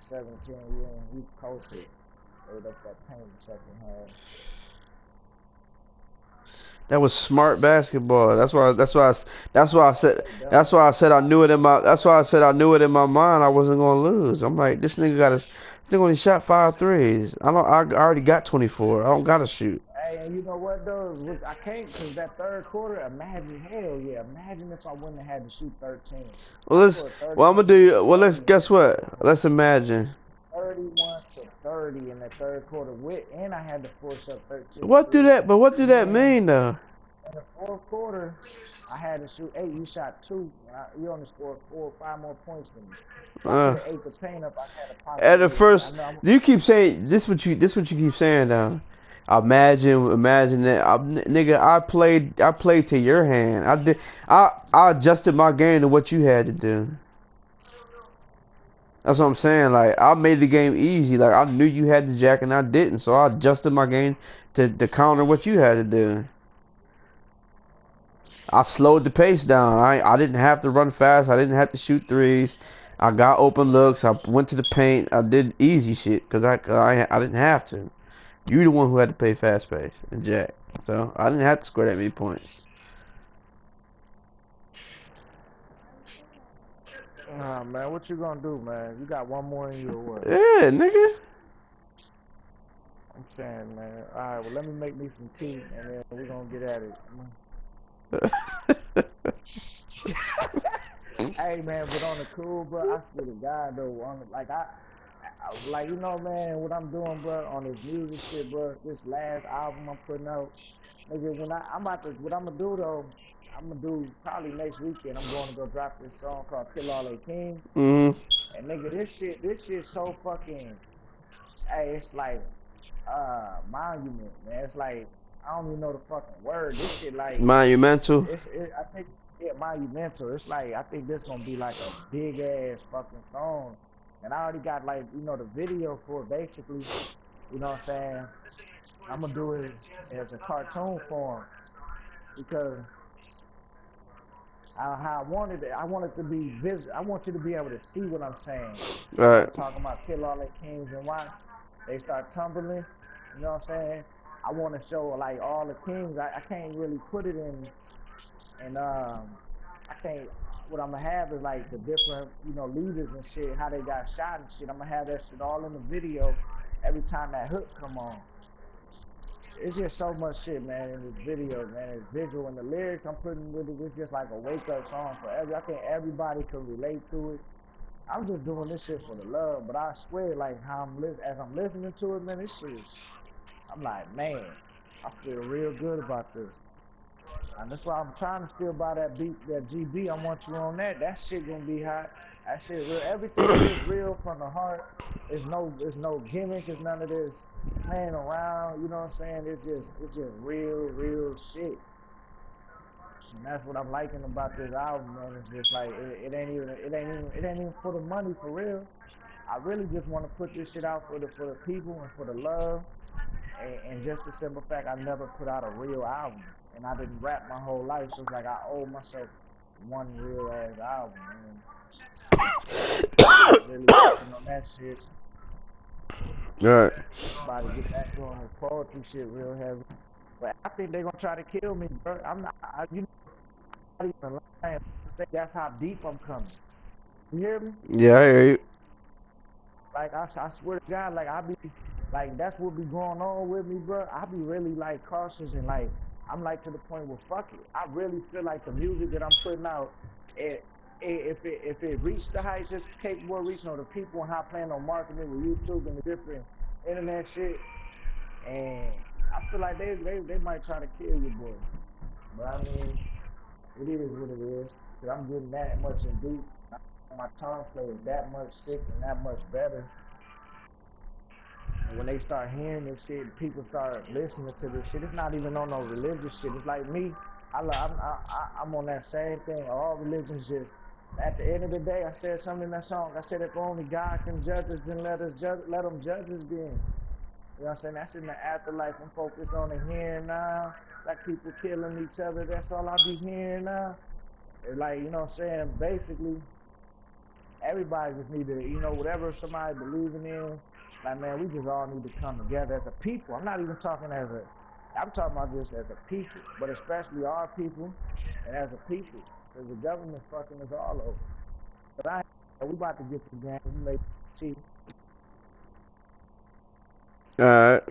17, we coasted. Ate up that paint second half. That was smart basketball. That's why I said I knew it in my mind I wasn't gonna lose. I'm like, this nigga only shot 5 threes. I already got 24. I don't gotta shoot. Hey, and you know what though? I can't, cause that third quarter. Imagine if I wouldn't have had to shoot 13. Guess what? Let's imagine. 31 to 30 in the third quarter, and I had to force up 13. What do that mean though? In the fourth quarter, I had to shoot 8. You shot 2. You only scored 4 or 5 more points than me. So I ate the paint up. I had a possibility. At the first, you keep saying this. What you keep saying now? Imagine that, nigga. I played to your hand. I adjusted my game to what you had to do. That's what I'm saying. Like, I made the game easy. Like, I knew you had the jack and I didn't, so I adjusted my game to counter what you had to do. I slowed the pace down. I didn't have to run fast. I didn't have to shoot threes. I got open looks. I went to the paint. I did easy shit because I didn't have to. You the one who had to play fast pace and jack. So I didn't have to score that many points. Man, what you gonna do, man? You got one more in you or what? Yeah, nigga. I'm saying, man. All right, well, let me make me some tea, and then we're gonna get at it. Hey, man, but on the cool, bro, I swear to God, though, I you know, man, what I'm doing, bro, on this music shit, bro, this last album I'm putting out, nigga, what I'm gonna do, though, I'm gonna do probably next weekend. I'm going to go drop this song called Kill All They Kings. And nigga, this shit so fucking, hey, it's like, monument, man. It's like, I don't even know the fucking word. This shit like monumental. I think, yeah, monumental. It's like, I think this gonna be like a big ass fucking song. And I already got like, you know, the video for it basically. You know what I'm saying? I'm gonna do it as a cartoon form because how I wanted it. I want it to be visible. I want you to be able to see what I'm saying. Right. Talking about Kill All Their Kings and why they start tumbling. You know what I'm saying? I want to show like all the kings. I can't really put it in, I can't. What I'm gonna have is like the different, you know, leaders and shit, how they got shot and shit. I'm gonna have that shit all in the video every time that hook come on. it's just so much shit, man, in this video, man. It's visual, and the lyrics I'm putting with it, it's just like a wake-up song for I think everybody can relate to it. I'm just doing this shit for the love, but I swear, like, as I'm listening to it, man, this shit is, I'm like, man, I feel real good about this. And that's why I'm trying to still buy that beat, that GB. I want you on that. That shit gonna be hot. That shit real. Everything is real from the heart. It's no gimmicks. It's none of this playing around. You know what I'm saying? It's just real shit. And that's what I'm liking about this album, man. It's just like it ain't even for the money for real. I really just want to put this shit out for the people and for the love. And just the simple fact I never put out a real album. And I didn't rap my whole life, so it's like I owe myself one real ass album, man. Really working on that shit. Right. About to get back on this poetry shit real heavy. But I think they're gonna try to kill me, bro. I'm not, you know, I'm not even lying. That's how deep I'm coming. You hear me? Yeah, I hear you. Like, I swear to God, like, I be, like, that's what be going on with me, bro. I be really, like, cautious and, like, I'm, like, to the point where, fuck it. I really feel like the music that I'm putting out, if it reached the heights it's capable of reaching, or the people and how I plan on marketing it with YouTube and the different internet shit, and I feel like they might try to kill you, boy. But, I mean, it is what it is. Because I'm getting that much in deep. My tongue play is that much sick and that much better. And when they start hearing this shit, people start listening to this shit. It's not even on no religious shit. It's like me. I'm on that same thing. All religions just. At the end of the day, I said something in that song. I said, if only God can judge us, then let them judge us then. You know what I'm saying? That's in the afterlife. I'm focused on the here and now. Like people killing each other. That's all I be hearing now. It's like, you know what I'm saying? Basically, everybody just need to, you know, whatever somebody believing in, like, man, we just all need to come together as a people. I'm not even talking I'm talking about just as a people, but especially our people and as a people, because the government fucking us all over. But we about to get to the game. We may see. All right.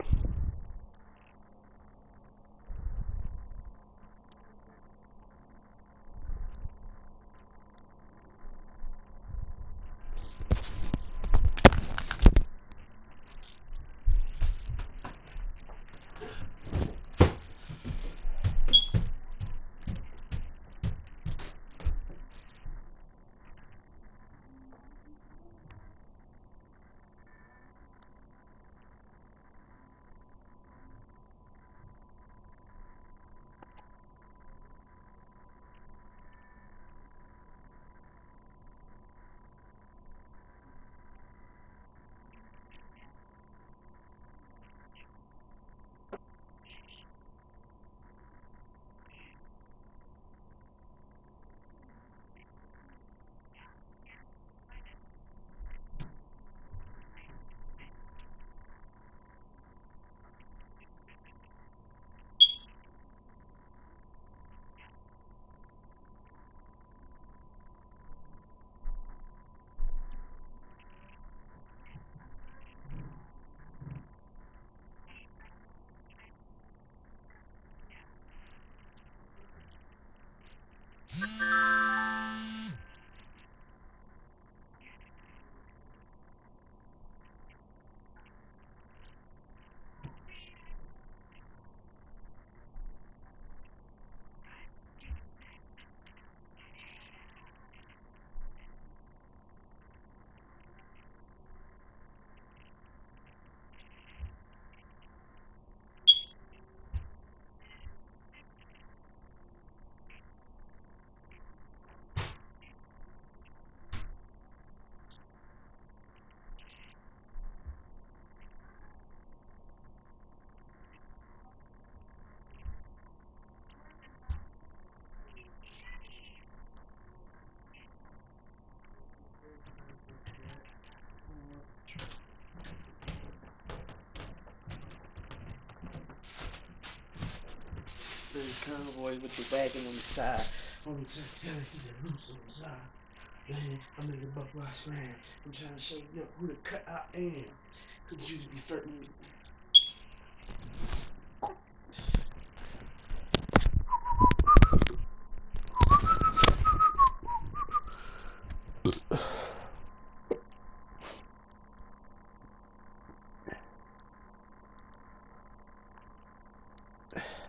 Convoy with the wagon on the side. Only just tell he's a loose on the side. Man, I'm in the buffalo scram. I'm trying to show you who the cut I am. Could you be flirting? it.